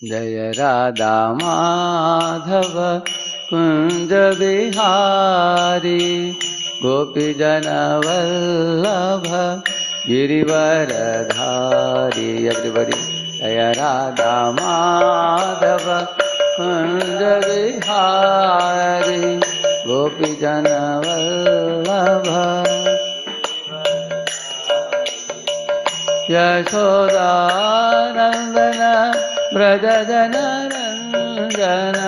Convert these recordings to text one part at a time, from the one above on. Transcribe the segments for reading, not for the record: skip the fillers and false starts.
जय राधा माधव कुंज बिहारी गोपीजन वल्लभ गिरिवरधारी। एवरीबॉडी जय राधा माधव कुंज बिहारी गोपीजन वल्लभ यशोदानंदन व्रज जन रंजन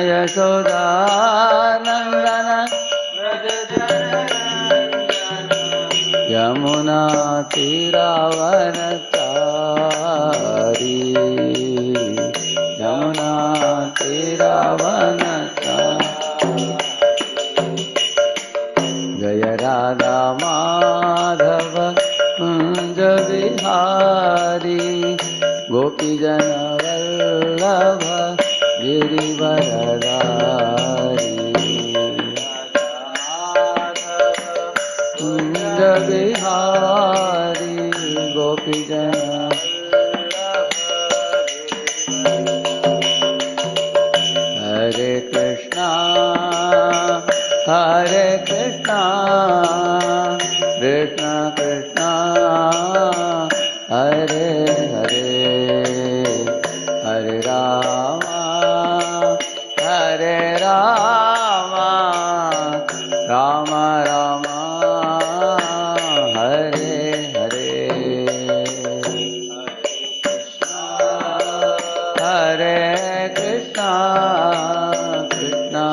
यशोदानंदन व्रज जन रंजन यमुना तीरावनचारी यमुना तीरावनचारी। जय राधा माधव कुंज बिहारी गोपीजन वल्लभ गिरिवरधारी। कुंज बिहारी गोपीजन हरे कृष्णा कृष्ण कृष्ण हरे हरे हरे राम राम राम हरे हरे। हरे कृष्णा कृष्णा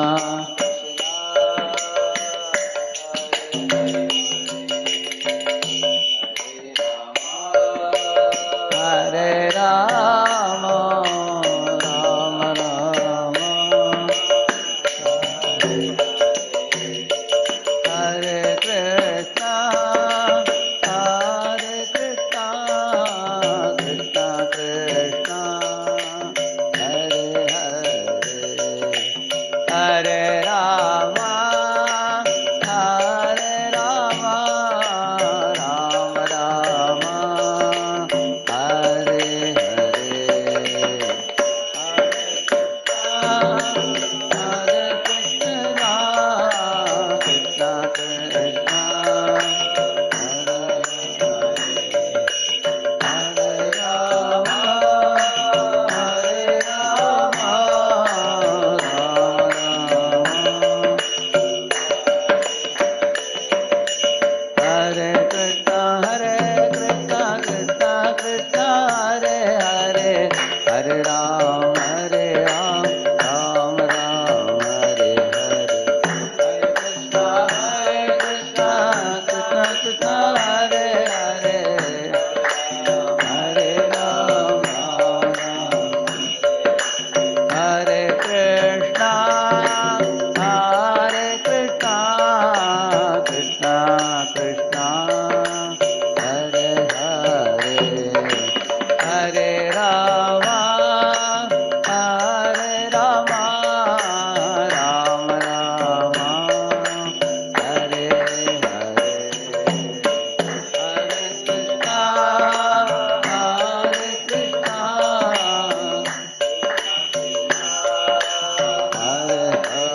हरे राम राम राम हरे कृष्णा कृष्णा कृष्णा हरे हरे। हरे राम राम राम हरे हरे। हरे कृष्णा कृष्णा कृष्णा हरे हरे राम हरे कृष्णा कृष्णा कृष्णा हरे हरे। हरे राम राम हरे हरे। हरे कृष्णा कृष्णा कृष्णा हरे हरे। हरे राम हरे कृष्णा कृष्णा कृष्णा हरे हरे। हरे राम राम राम हरे हरे। हरे कृष्णा हरे हरे।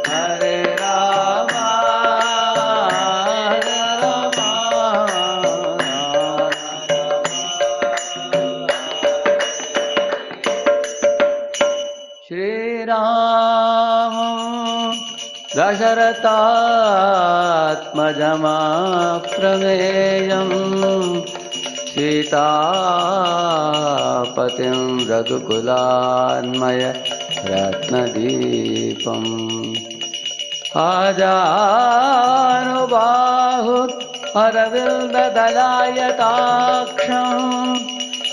हरे राम श्री राम दशरथात्मजमप्रमेयम् सीतापतिं रघुकुलान्मय रत्नदीपम् आजानुबाहु अरविन्ददलायताक्षम्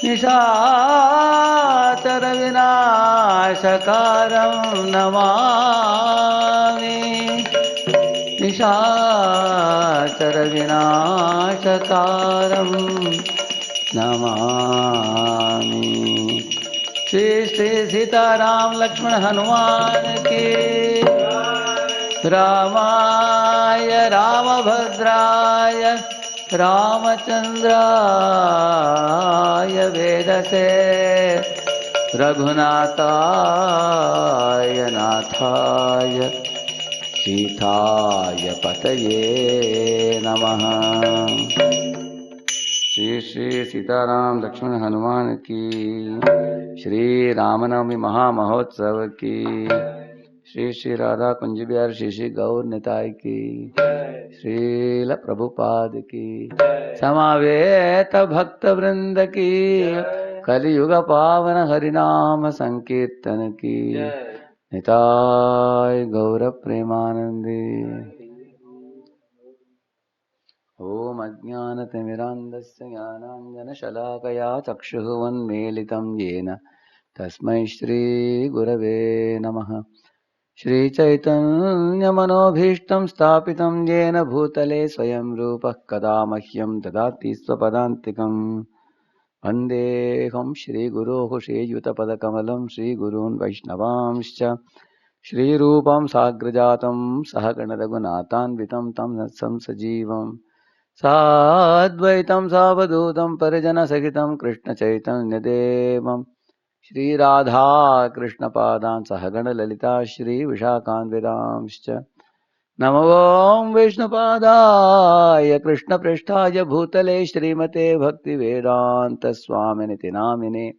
निशाचरविनाशकारं नमामि। निशाचरविनाशकारं नमामि। श्री श्री सीताराम लक्ष्मण हनुमान की। रामाय रामभद्राय रामचन्द्राय वेदसे रघुनाथाय नाथाय सीताय पतये नमः। श्री श्री सीताराम लक्ष्मण हनुमान की, श्री रामनवमी महामहोत्सव की, श्री श्री राधा कुंज बिहार श्री श्री गौर निताय की, श्रील प्रभुपाद की, समावेत भक्त वृंद की, कलियुग पावन हरिनाम संकीर्तन की, निताय गौर प्रेमानंदी। ओम अज्ञानतिमिरान्धस्य ज्ञानाञ्जनशलाकया चक्षुरुन्मीलितं येन तस्मै श्रीगुरवे नमः। श्रीचैतन्यमनोभीष्टं स्थापितं येन भूतले स्वयं रूपः कदा मह्यं ददाति स्वपदान्तिकम्। वन्देऽहं श्रीगुरोः श्रीयुतपदकमलं श्रीगुरून् वैष्णवांश्च श्रीरूपं साग्रजातं सहगणरघुनाथान्वितं तं नत्सं सजीवम् साद्वैतं सावधूतं परिजनसहितं कृष्णचैतन्यदेवं श्रीराधा कृष्णपादां सहगणललिता श्रीविशाखान्वितांश्च नमो ॐ विष्णुपादाय कृष्णपृष्ठाय भूतले श्रीमते भक्तिवेदान्तस्वामिनिति नामिने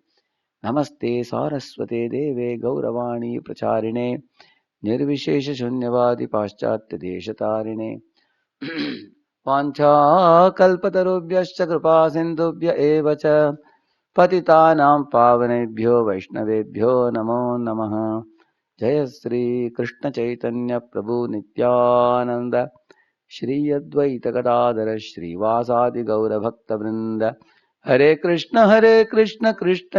नमस्ते सारस्वते देवे गौरवाणी प्रचारिणे निर्विशेषशून्यवादी पाश्चात्यदेशतारिणे वाञ्छाकल्पतरुभ्यश्च कृपा सिन्धुभ्य एव च पतितानां पावनेभ्यो वैष्णवेभ्यो नमो नमः। जय श्री कृष्ण चैतन्य प्रभु नित्यानंद श्री अद्वैत गदाधर श्रीवासादि गौर भक्त वृंद। हरे कृष्ण कृष्ण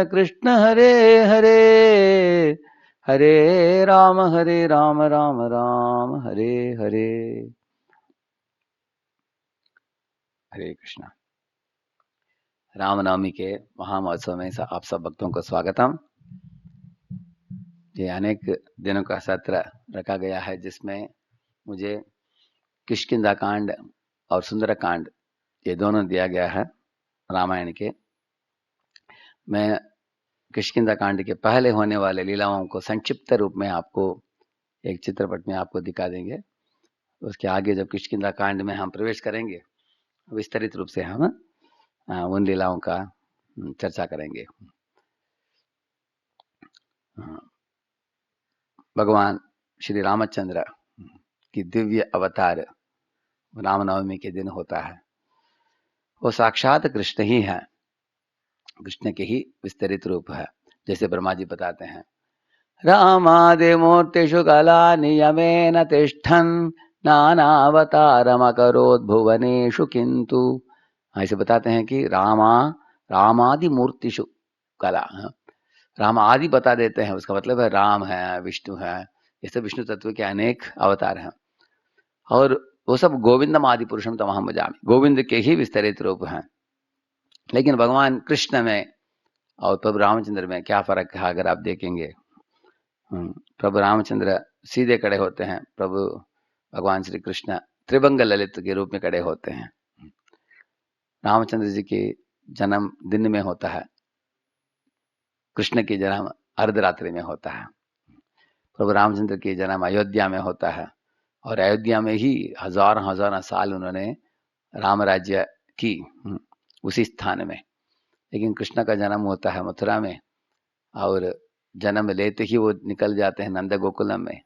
कृष्ण हरे हरे, हरे राम राम राम हरे हरे। हरे कृष्णा। रामनवमी के महामहोत्सव में आप सब भक्तों को स्वागतम। ये अनेक दिनों का सत्र रखा गया है जिसमें मुझे किष्किंधा कांड और सुंदर कांड ये दोनों दिया गया है रामायण के। मैं किष्किंधा कांड के पहले होने वाले लीलाओं को संक्षिप्त रूप में आपको एक चित्रपट में आपको दिखा देंगे। उसके आगे जब किष्किंधा कांड में हम प्रवेश करेंगे विस्तृत रूप से हम उन लीलाओं का चर्चा करेंगे। भगवान श्री रामचंद्र की दिव्य अवतार रामनवमी के दिन होता है। वो साक्षात कृष्ण ही है, कृष्ण के ही विस्तृत रूप है। जैसे ब्रह्मा जी बताते हैं, रामादि मूर्तिषु कला नियमेन तिष्ठन् नानावतारमकरोत् भुवनेषु किंतु। ऐसे बताते हैं कि रामादि मूर्तिषु कला, राम आदि बता देते हैं। उसका मतलब है राम है, विष्णु है, ये सब विष्णु तत्व के अनेक अवतार हैं। और वो सब गोविंदम आदि पुरुषम तमहम भजामि, गोविंद के ही विस्तरित रूप हैं। लेकिन भगवान कृष्ण में और प्रभु रामचंद्र में क्या फर्क है अगर आप देखेंगे। प्रभु रामचंद्र सीधे खड़े होते हैं, प्रभु भगवान श्री कृष्ण त्रिभंग ललित के रूप में खड़े होते हैं। रामचंद्र जी के जन्म दिन में होता है, कृष्ण की जन्म अर्धरात्रि में होता है। प्रभु रामचंद्र की जन्म अयोध्या में होता है और अयोध्या में ही हजारों साल उन्होंने राम राज्य की उसी स्थान में। लेकिन कृष्ण का जन्म होता है मथुरा में और जन्म लेते ही वो निकल जाते हैं नंद गोकुलम में।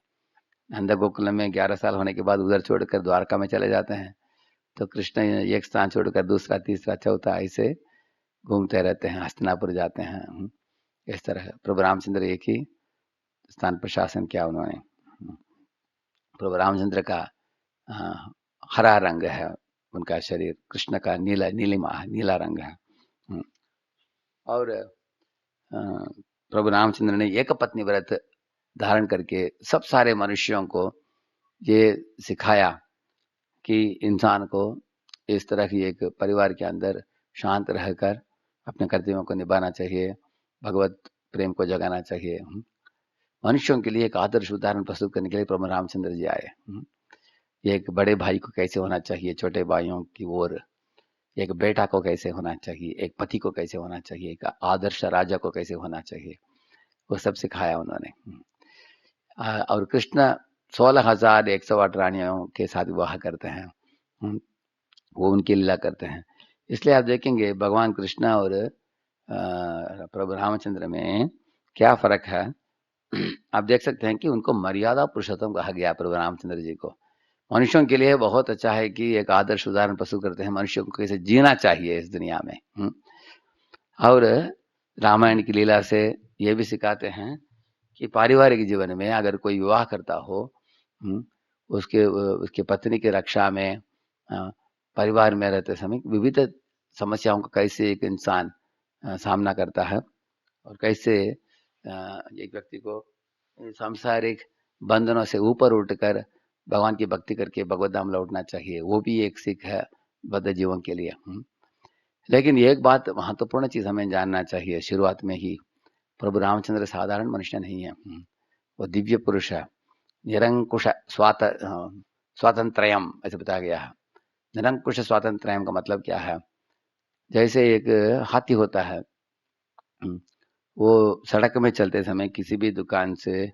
नंद गोकुलम में 11 साल होने के बाद उधर छोड़कर द्वारका में चले जाते हैं। तो कृष्ण एक स्थान छोड़कर दूसरा, तीसरा, चौथा ऐसे घूमते रहते हैं, हस्तिनापुर जाते हैं। इस तरह प्रभु रामचंद्र एक ही स्थान पर शासन किया उन्होंने। प्रभु रामचंद्र का हरा रंग है उनका शरीर, कृष्ण का नीला रंग है। और प्रभु रामचंद्र ने एक पत्नी व्रत धारण करके सब सारे मनुष्यों को ये सिखाया कि इंसान को इस तरह की एक परिवार के अंदर शांत रहकर अपने कर्तव्यों को निभाना चाहिए, भगवत प्रेम को जगाना चाहिए। मनुष्यों के लिए एक आदर्श उदाहरण प्रस्तुत करने के लिए प्रभु रामचंद्र जी आए। एक बड़े भाई को कैसे होना चाहिए छोटे भाइयों की ओर, एक बेटा को कैसे होना चाहिए, एक पति को कैसे होना चाहिए, एक आदर्श राजा को कैसे होना चाहिए, वो सब सिखाया उन्होंने। और कृष्ण 16,108 रानियों के साथ विवाह करते हैं। वो उनकी लीला करते हैं। इसलिए आप देखेंगे भगवान कृष्ण और प्रभु रामचंद्र में क्या फर्क है। आप देख सकते हैं कि उनको मर्यादा पुरुषोत्तम कहा गया प्रभु रामचंद्र जी को। मनुष्यों के लिए बहुत अच्छा है कि एक आदर्श उदाहरण प्रस्तुत करते हैं, मनुष्यों को कैसे जीना चाहिए इस दुनिया में। और रामायण की लीला से ये भी सिखाते हैं कि पारिवारिक जीवन में अगर कोई विवाह करता हो, उसके पत्नी की रक्षा में, परिवार में रहते समय विविध समस्याओं का कैसे एक इंसान सामना करता है, और कैसे एक व्यक्ति को सांसारिक बंधनों से ऊपर उठकर भगवान की भक्ति करके भगवत धाम लौटना चाहिए, वो भी एक सीख है बद्ध जीवन के लिए। लेकिन एक बात महत्वपूर्ण चीज हमें जानना चाहिए शुरुआत में ही, प्रभु रामचंद्र साधारण मनुष्य नहीं है, वो दिव्य पुरुष है। निरंकुश स्वातंत्रयम ऐसे बताया गया है। निरंकुश स्वातंत्रयम का मतलब क्या है? जैसे एक हाथी होता है, वो सड़क में चलते समय किसी भी दुकान से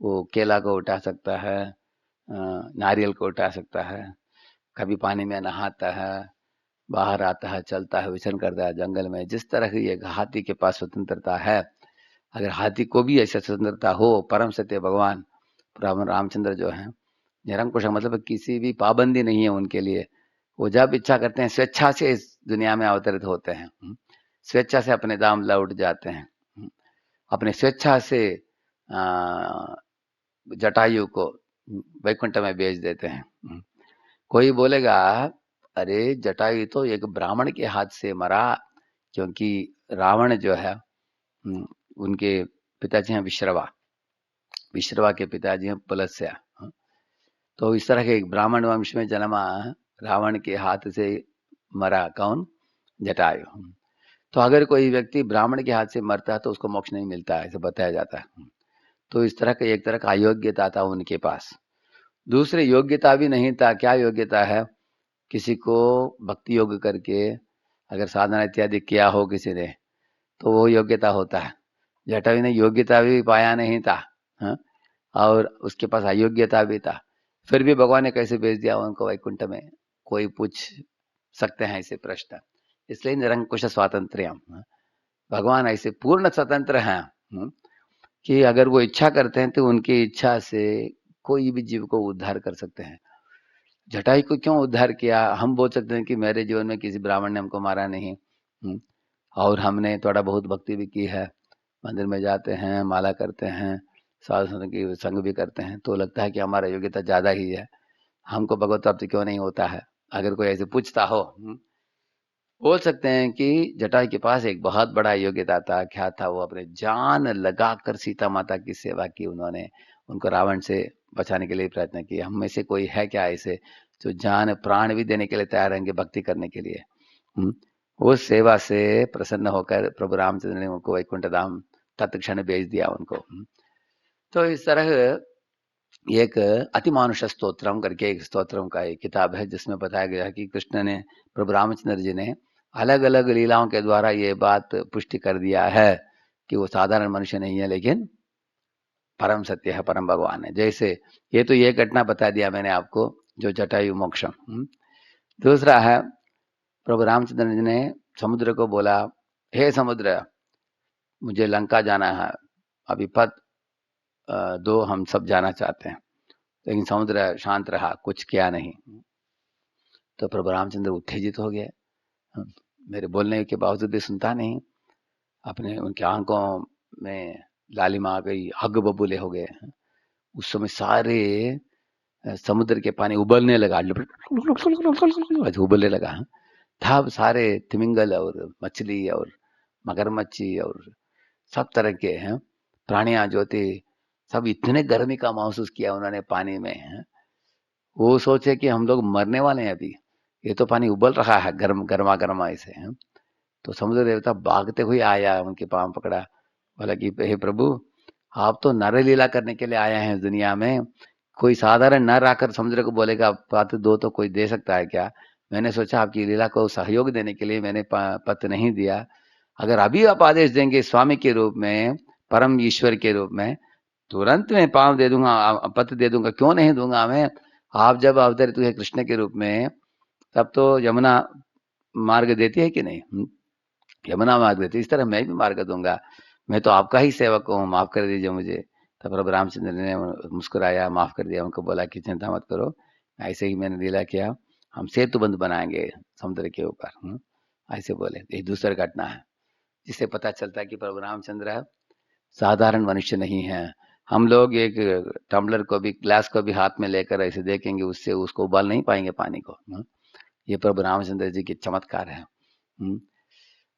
वो केला को उठा सकता है, नारियल को उठा सकता है, कभी पानी में नहाता है, बाहर आता है, चलता है, विचरण करता है जंगल में। जिस तरह की एक हाथी के पास स्वतंत्रता है, अगर हाथी को भी ऐसा स्वतंत्रता हो, परम सत्य भगवान रामचंद्र जो है निरंकुश, मतलब किसी भी पाबंदी नहीं है उनके लिए। वो जब इच्छा करते हैं स्वेच्छा से इस दुनिया में अवतरित होते हैं, स्वेच्छा से अपने धाम लौट जाते हैं, अपने स्वेच्छा से जटायु को वैकुंठ में भेज देते हैं। कोई बोलेगा अरे जटायु तो एक ब्राह्मण के हाथ से मरा, क्योंकि रावण जो है उनके पिताजी हैं विश्रवा के पिताजी हैं पुलस्त्य। तो इस तरह के एक ब्राह्मण वंश में जन्मा रावण के हाथ से मरा कौन? जटायु। तो अगर कोई व्यक्ति ब्राह्मण के हाथ से मरता है तो उसको मोक्ष नहीं मिलता है, ऐसे बताया जाता है। तो इस तरह का एक तरह का अयोग्यता था उनके पास। दूसरी योग्यता भी नहीं था। क्या योग्यता है? किसी को भक्ति योग करके अगर साधना इत्यादि किया हो किसी ने, तो वो योग्यता होता है। जटायु ने योग्यता भी पाया नहीं था, और उसके पास अयोग्यता भी था, फिर भी भगवान ने कैसे भेज दिया उनको वैकुंठ में? कोई पूछ सकते हैं ऐसे प्रश्न। इसलिए निरंकुश स्वातंत्र्य, भगवान ऐसे पूर्ण स्वतंत्र हैं कि अगर वो इच्छा करते हैं तो उनकी इच्छा से कोई भी जीव को उद्धार कर सकते हैं। जटायु को क्यों उद्धार किया? हम बोल सकते हैं कि मेरे जीवन में किसी ब्राह्मण ने हमको मारा नहीं, और हमने थोड़ा बहुत भक्ति भी की है, मंदिर में जाते हैं, माला करते हैं, साधु संत की संग भी करते हैं, तो लगता है कि हमारा योग्यता ज्यादा ही है, हमको भगवत प्राप्ति क्यों नहीं होता है? अगर कोई ऐसे पूछता हो, बोल सकते हैं कि जटायु के पास एक बहुत बड़ा योग्यता था। क्या था? वो अपने जान लगाकर सीता माता की सेवा की उन्होंने, उनको रावण से बचाने के लिए प्रयत्न किया। हम में से कोई है क्या ऐसे जो जान प्राण भी देने के लिए तैयार रहेंगे भक्ति करने के लिए? उस सेवा से प्रसन्न होकर प्रभु रामचंद्र ने उनको वैकुंठ धाम तत्क्षण भेज दिया उनको। तो इस तरह एक अतिमानुष स्तोत्रम करके एक स्तोत्रम का एक किताब है, जिसमें बताया गया कि कृष्ण ने, प्रभु रामचंद्र जी ने अलग अलग लीलाओं के द्वारा ये बात पुष्टि कर दिया है कि वो साधारण मनुष्य नहीं है, लेकिन परम सत्य है, परम भगवान है। जैसे ये तो ये घटना बता दिया मैंने आपको, जो जटायु मोक्षम। दूसरा है, प्रभु रामचंद्र जी ने समुद्र को बोला, हे समुद्र, मुझे लंका जाना है, अभी पद दो, हम सब जाना चाहते हैं। लेकिन समुद्र शांत रहा, कुछ किया नहीं। तो प्रभु रामचंद्र उत्तेजित हो गए, मेरे बोलने के बावजूद भी सुनता नहीं। अपने उनकी आंखों में लालिमा आ गई, हग बबूले हो गए। उस समय सारे समुद्र के पानी उबलने लगा, उबलने लगा। तब सारे तिमिंगल और मछली और मगरमच्छी और सब तरह के हैं प्राणियां जो थे, सब इतने गर्मी का महसूस किया उन्होंने पानी में। वो सोचे कि हम लोग मरने वाले हैं अभी, ये तो पानी उबल रहा है गर्म गर्मा गर्मा ऐसे। तो समुद्र देवता भागते हुए आया, उनके पांव पकड़ा, बोला कि हे प्रभु, आप तो नर लीला करने के लिए आए हैं दुनिया में, कोई साधारण नर आकर समुद्र को बोलेगा पात्र दो तो कोई दे सकता है क्या? मैंने सोचा आपकी लीला को सहयोग देने के लिए मैंने पत्र नहीं दिया। अगर अभी आप आदेश देंगे स्वामी के रूप में, परम ईश्वर के रूप में, तुरंत मैं पाँव दे दूंगा, पत्र दे दूंगा, क्यों नहीं दूंगा मैं। आप जब अवतरित हुए कृष्ण के रूप में, तब तो यमुना मार्ग देती है कि नहीं? यमुना मार्ग देती, इस तरह मैं भी मार्ग दूंगा। मैं तो आपका ही सेवक हूँ, माफ कर दीजिए मुझे। तब प्रभु रामचंद्र ने मुस्कुराया, माफ कर दिया, उनको बोला कि चिंता मत करो, ऐसे ही मैंने लीला किया, हम सेतु बंध बनाएंगे समुद्र के ऊपर। ऐसे बोले। ये दूसरी घटना है जिससे पता चलता है कि प्रभु रामचंद्र साधारण मनुष्य नहीं है। हम लोग एक टम्बलर को भी, ग्लास को भी हाथ में लेकर ऐसे देखेंगे, उससे उसको उबाल नहीं पाएंगे पानी को। ये प्रभु रामचंद्र जी के चमत्कार है।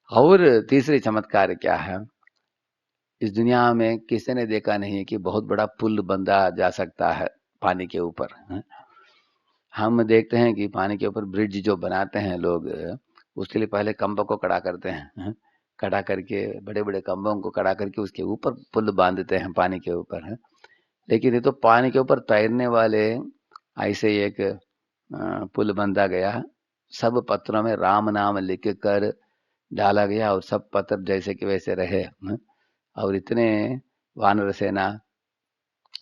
और तीसरी चमत्कार क्या है, इस दुनिया में किसी ने देखा नहीं कि बहुत बड़ा पुल बंधा जा सकता है पानी के ऊपर। हम देखते हैं कि पानी के ऊपर ब्रिज जो बनाते हैं लोग, उसके लिए पहले खंभों को खड़ा करते हैं, खड़ा करके, बड़े बड़े खंभों को खड़ा करके उसके ऊपर पुल बांधते हैं पानी के ऊपर है। लेकिन ये तो पानी के ऊपर तैरने वाले ऐसे एक पुल बंधा गया, सब पत्थरों में राम नाम लिख कर डाला गया और सब पत्थर जैसे कि वैसे रहे। और इतने वानर सेना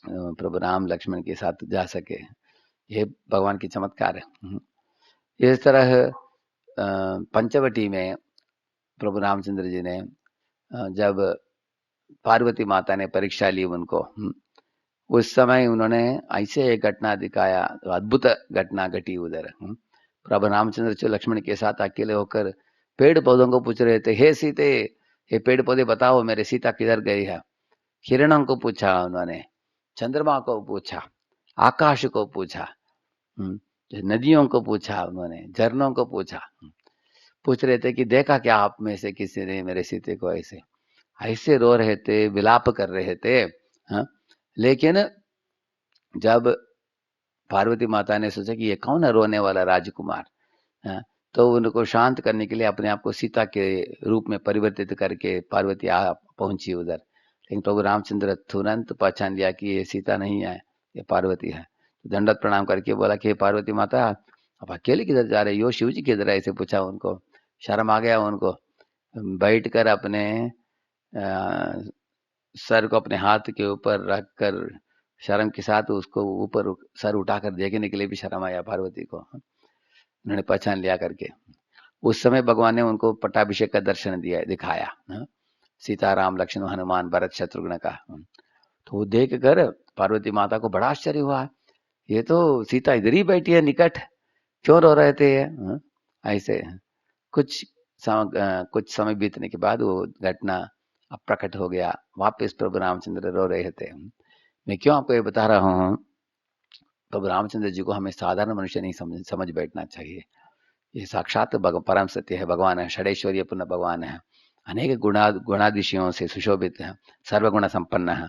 प्रभु राम लक्ष्मण के साथ जा सके, ये भगवान की चमत्कार है। इस तरह पंचवटी में प्रभु रामचंद्र जी ने जब पार्वती माता ने परीक्षा ली उनको, उस समय उन्होंने ऐसे एक घटना दिखाया, अद्भुत घटना घटी उधर। प्रभु रामचंद्र जी लक्ष्मण के साथ अकेले होकर पेड़ पौधों को पूछ रहे थे, हे सीते, हे पेड़ पौधे बताओ मेरे सीता किधर गई है। किरणों को पूछा उन्होंने, चंद्रमा को पूछा, आकाश को पूछा, नदियों को पूछा, उन्होंने झरनों को पूछा। पूछ रहे थे कि देखा क्या आप में से किसी ने मेरे सीते को। ऐसे ऐसे रो रहे थे, विलाप कर रहे थे। लेकिन जब पार्वती माता ने सोचा कि ये कौन है रोने वाला राजकुमार, तो उनको शांत करने के लिए अपने आप को सीता के रूप में परिवर्तित करके पार्वती आ पहुंची उधर। लेकिन प्रभु रामचंद्र तुरंत पहचान लिया कि ये सीता नहीं है, ये पार्वती है। तो दंडवत प्रणाम करके बोला कि पार्वती माता अब अकेले किधर जा रहे हो, शिव जी किधर है, ऐसे पूछा उनको। शर्म आ गया उनको, बैठ कर अपने सर को अपने हाथ के ऊपर रखकर शर्म के साथ उसको ऊपर सर उठाकर देखने के लिए भी शर्म आया पार्वती को। उन्होंने पहचान लिया करके उस समय भगवान ने उनको पट्टाभिषेक का दर्शन दिखाया, सीता राम लक्ष्मण हनुमान भरत शत्रुघ्न का। तो वो देख कर पार्वती माता को बड़ा आश्चर्य हुआ, ये तो सीता इधर ही बैठी है निकट, क्यों रो रहे थे ऐसे। कुछ समय बीतने के बाद वो घटना अब प्रकट हो गया, वापस प्रभु रामचंद्र रो रहे थे। मैं क्यों आपको ये बता रहा हूँ, प्रभु रामचंद्र जी को हमें साधारण मनुष्य नहीं समझ बैठना चाहिए। ये साक्षात परम सत्य है, भगवान है, षडेश्वरीय पूर्ण भगवान है, अनेक गुणादिशयों से सुशोभित है, सर्वगुण संपन्न है,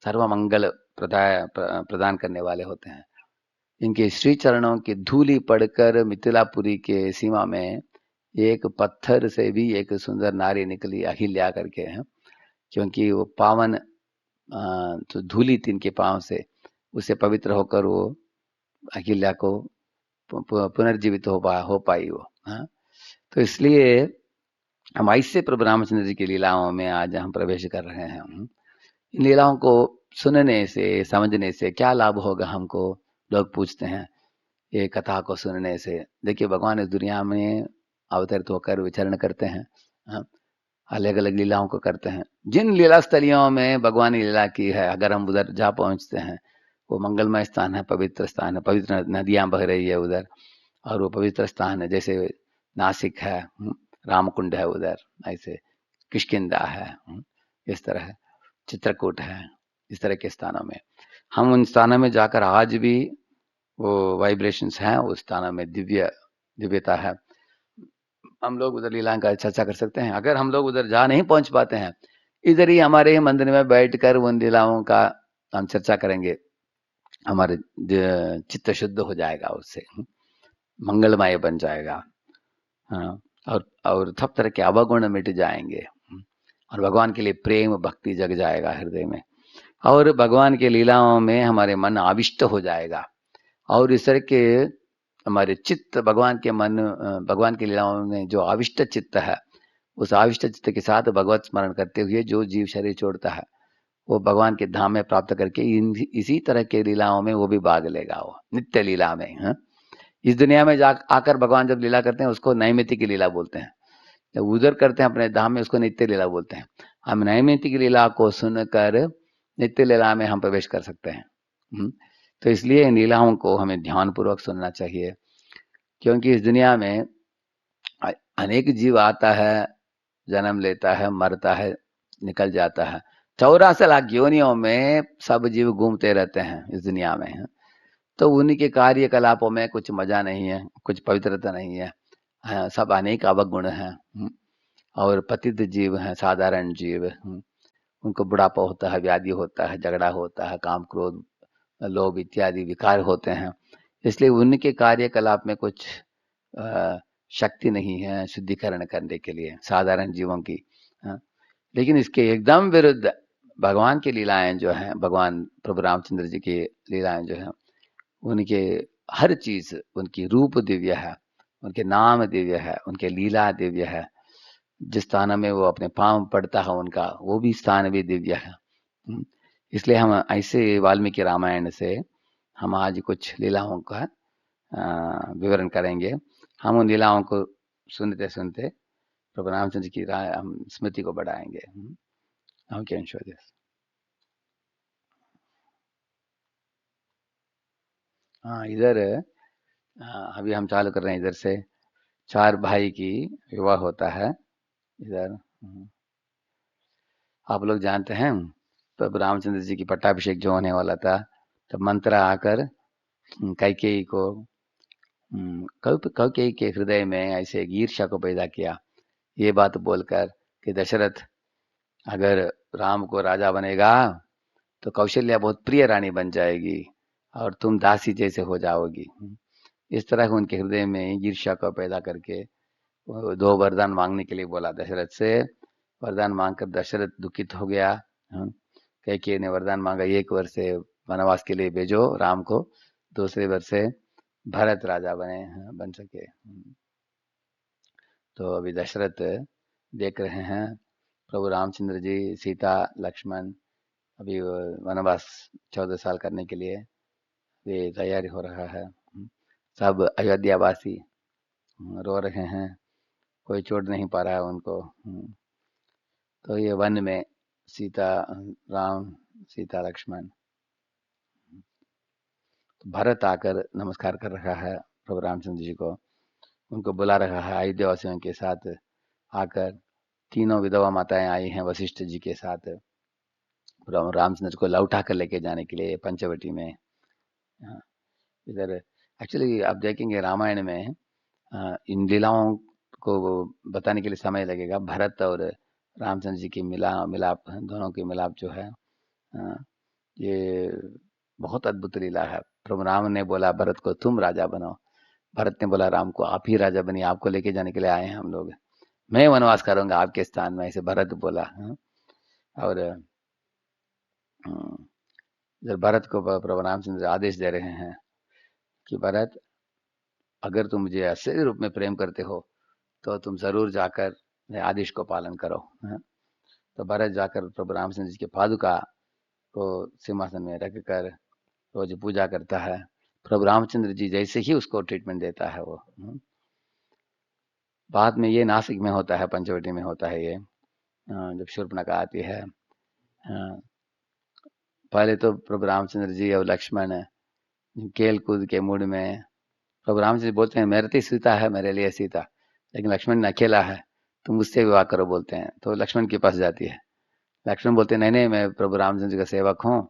सर्व मंगल प्रदान करने वाले होते हैं। इनके श्री चरणों की धूली पड़कर मिथिलापुरी के सीमा में एक पत्थर से भी एक सुंदर नारी निकली, अहिल्या करके है, क्योंकि वो पावन तो धूली थी इनके पांव से, उससे पवित्र होकर वो अहिल्या को पुनर्जीवित हो पाई वो। तो इसलिए हम ऐसे प्रभु रामचंद्र जी की लीलाओं में आज हम प्रवेश कर रहे हैं। इन लीलाओं को सुनने से, समझने से क्या लाभ होगा हमको, लोग पूछते हैं। ये कथा को सुनने से, देखिए भगवान इस दुनिया में अवतरित होकर विचरण करते हैं, अलग अलग लीलाओं को करते हैं। जिन लीला स्थलियों में भगवान ने लीला की है, अगर हम उधर जा पहुंचते हैं, वो मंगलमय स्थान है, पवित्र स्थान है, पवित्र नदियां बह रही है उधर, और वो पवित्र स्थान है। जैसे नासिक है, रामकुंड है उधर, ऐसे किष्किंधा है, इस तरह चित्रकूट है, इस तरह के स्थानों में हम उन स्थानों में जाकर आज भी वो वाइब्रेशंस हैं, उस स्थानों में दिव्यता है। हम लोग उधर लीला का चर्चा कर सकते हैं। अगर हम लोग उधर जा नहीं पहुंच पाते हैं, इधर ही हमारे ही मंदिर में बैठकर उन लीलाओं का हम चर्चा करेंगे, हमारे चित्त शुद्ध हो जाएगा, उससे मंगलमय बन जाएगा। और सब तरह के अवगुण मिट जाएंगे, और भगवान के लिए प्रेम भक्ति जग जाएगा हृदय में, और भगवान के लीलाओं में हमारे मन आविष्ट हो जाएगा। और इस तरह के हमारे चित्त भगवान के मन भगवान की लीलाओं में जो आविष्ट चित्त है, उस आविष्ट चित्त के साथ भगवत स्मरण करते हुए जो जीव शरीर छोड़ता है, वो भगवान के धाम में प्राप्त करके इसी तरह के लीलाओं में वो भी भाग लेगा, वो नित्य लीला में। हाँ, इस दुनिया में जा आकर भगवान जब लीला करते हैं उसको नैमित्तिक लीला बोलते हैं। जब उधर करते हैं अपने धाम में उसको नित्य लीला बोलते हैं। हम नैमित्तिक लीला को सुनकर नित्य लीला में हम प्रवेश कर सकते हैं। तो इसलिए इन लीलाओं को हमें ध्यान पूर्वक सुनना चाहिए, क्योंकि इस दुनिया में अनेक जीव आता है, जन्म लेता है, मरता है, निकल जाता है। 84 लाख योनियों में सब जीव घूमते रहते हैं इस दुनिया में। तो उनके कार्यकलापों में कुछ मजा नहीं है, कुछ पवित्रता नहीं है। सब अनेक अवगुण हैं और पतित जीव हैं, साधारण जीव। उनको बुढ़ापा होता है, व्याधि होता है, झगड़ा होता है, काम क्रोध लोभ इत्यादि विकार होते हैं। इसलिए उनके कार्यकलाप में कुछ शक्ति नहीं है शुद्धिकरण करने के लिए साधारण जीवों की। लेकिन इसके एकदम विरुद्ध भगवान की लीलाएं जो हैं, भगवान प्रभु रामचंद्र जी की लीलाएं जो हैं, उनके हर चीज, उनकी रूप दिव्य है, उनके नाम दिव्य है, उनके लीला दिव्य है। जिस स्थान में वो अपने पांव पड़ता है उनका, वो भी स्थान भी दिव्य है। इसलिए हम ऐसे वाल्मीकि रामायण से हम आज कुछ लीलाओं का विवरण करेंगे। हम उन लीलाओं को सुनते सुनते प्रभु रामचंद्र की हम स्मृति को बढ़ाएंगे। हम कैन शो दिस। हाँ, इधर अभी हम चालू कर रहे हैं। इधर से 4 भाई की विवाह होता है इधर। आप लोग जानते हैं प्रभु रामचंद्र जी की पट्टाभिषेक जो होने वाला था, तब मंत्र आकर कैकेयी को कैकेयी के हृदय में ऐसे ईर्ष्या को पैदा किया, ये बात बोलकर कि दशरथ अगर राम को राजा बनेगा तो कौशल्या बहुत प्रिय रानी बन जाएगी और तुम दासी जैसे हो जाओगी। इस तरह उनके हृदय में ईर्ष्या को पैदा करके 2 वरदान मांगने के लिए बोला दशरथ से। वरदान मांगकर दशरथ दुखित हो गया। कैकेयी ने वरदान मांगा, 1 वर्ष से वनवास के लिए भेजो राम को, दूसरे वर्ष से भरत राजा बन सके। तो अभी दशरथ देख रहे हैं प्रभु रामचंद्र जी, सीता, लक्ष्मण अभी वनवास 14 साल करने के लिए ये तैयारी हो रहा है। सब अयोध्यावासी रो रहे हैं, कोई छोड़ नहीं पा रहा है उनको। तो ये वन में सीता, राम, सीता, लक्ष्मण, भरत आकर नमस्कार कर रहा है प्रभु रामचंद्र जी को, उनको बुला रहा है अयोध्यावासियों के साथ आकर। तीनों विधवा माताएं आई हैं वशिष्ठ जी के साथ रामचंद्र को लौटा कर लेके जाने के लिए पंचवटी में। इधर एक्चुअली आप देखेंगे रामायण में इन लीलाओं को बताने के लिए समय लगेगा। भरत और रामचंद्र जी की मिलाप, दोनों की मिलाप जो है, ये बहुत अद्भुत लीला है। प्रभु राम ने बोला भरत को तुम राजा बनो, भरत ने बोला राम को आप ही राजा बनिए, आपको लेके जाने के लिए आए हैं हम लोग, मैं वनवास करूंगा आपके स्थान में, ऐसे भरत बोला। और जब भरत को प्रभु रामचंद्र आदेश दे रहे हैं कि भरत अगर तुम मुझे असली रूप में प्रेम करते हो तो तुम जरूर जाकर मेरे आदेश को पालन करो। तो भरत जाकर प्रभु रामचंद्र जी के पादुका को सिंहासन में रख कर रोज पूजा करता है। प्रभु रामचंद्र जी जैसे ही उसको ट्रीटमेंट देता है वो। बाद में ये नासिक में होता है, पंचवटी में होता है ये, जब शूर्पणखा आती है। पहले तो प्रभु रामचंद्र जी और लक्ष्मण खेल कूद के मूड में, प्रभु रामचंद्र बोलते हैं मेरे सीता है, मेरे लिए सीता, लेकिन लक्ष्मण ने अकेला है, तुम मुझसे विवाह करो बोलते हैं। तो लक्ष्मण के पास जाती है, लक्ष्मण बोलते हैं नहीं नहीं, मैं प्रभु रामचंद्र का सेवक हूँ,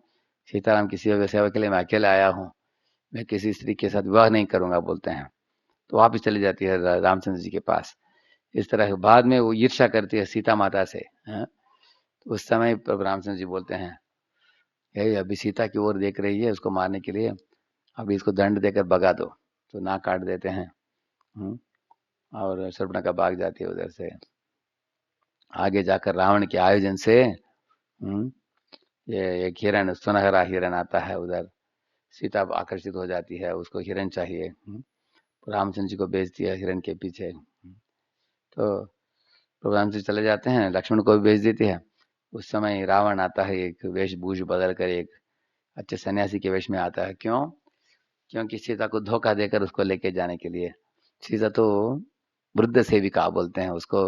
सीताराम की सेवा के लिए मैं अकेला आया हूँ, मैं किसी स्त्री के साथ विवाह नहीं करूंगा बोलते हैं। तो वापिस चली जाती है रामचंद्र जी के पास। इस तरह बाद में वो ईर्ष्या करती है सीता माता से। तो उस समय प्रभु रामचंद्र जी बोलते हैं यही अभी सीता की ओर देख रही है उसको मारने के लिए, अभी इसको दंड देकर भगा दो। तो नाक काट देते हैं और शूर्पणखा भाग जाती है उधर से। आगे जाकर रावण के आयोजन से ये एक हिरण, सुनहरा हिरण आता है उधर, सीता आकर्षित हो जाती है, उसको हिरण चाहिए। रामचंद्र जी को भेज दिया हिरण के पीछे। तो प्रभु राम जी चले जाते हैं, लक्ष्मण को भी भेज देती है। उस समय रावण आता है, एक वेशभूष बदल कर एक अच्छे सन्यासी के वेश में आता है। क्यों? क्योंकि सीता को धोखा देकर उसको लेके जाने के लिए। सीता तो वृद्ध सेविका बोलते हैं उसको।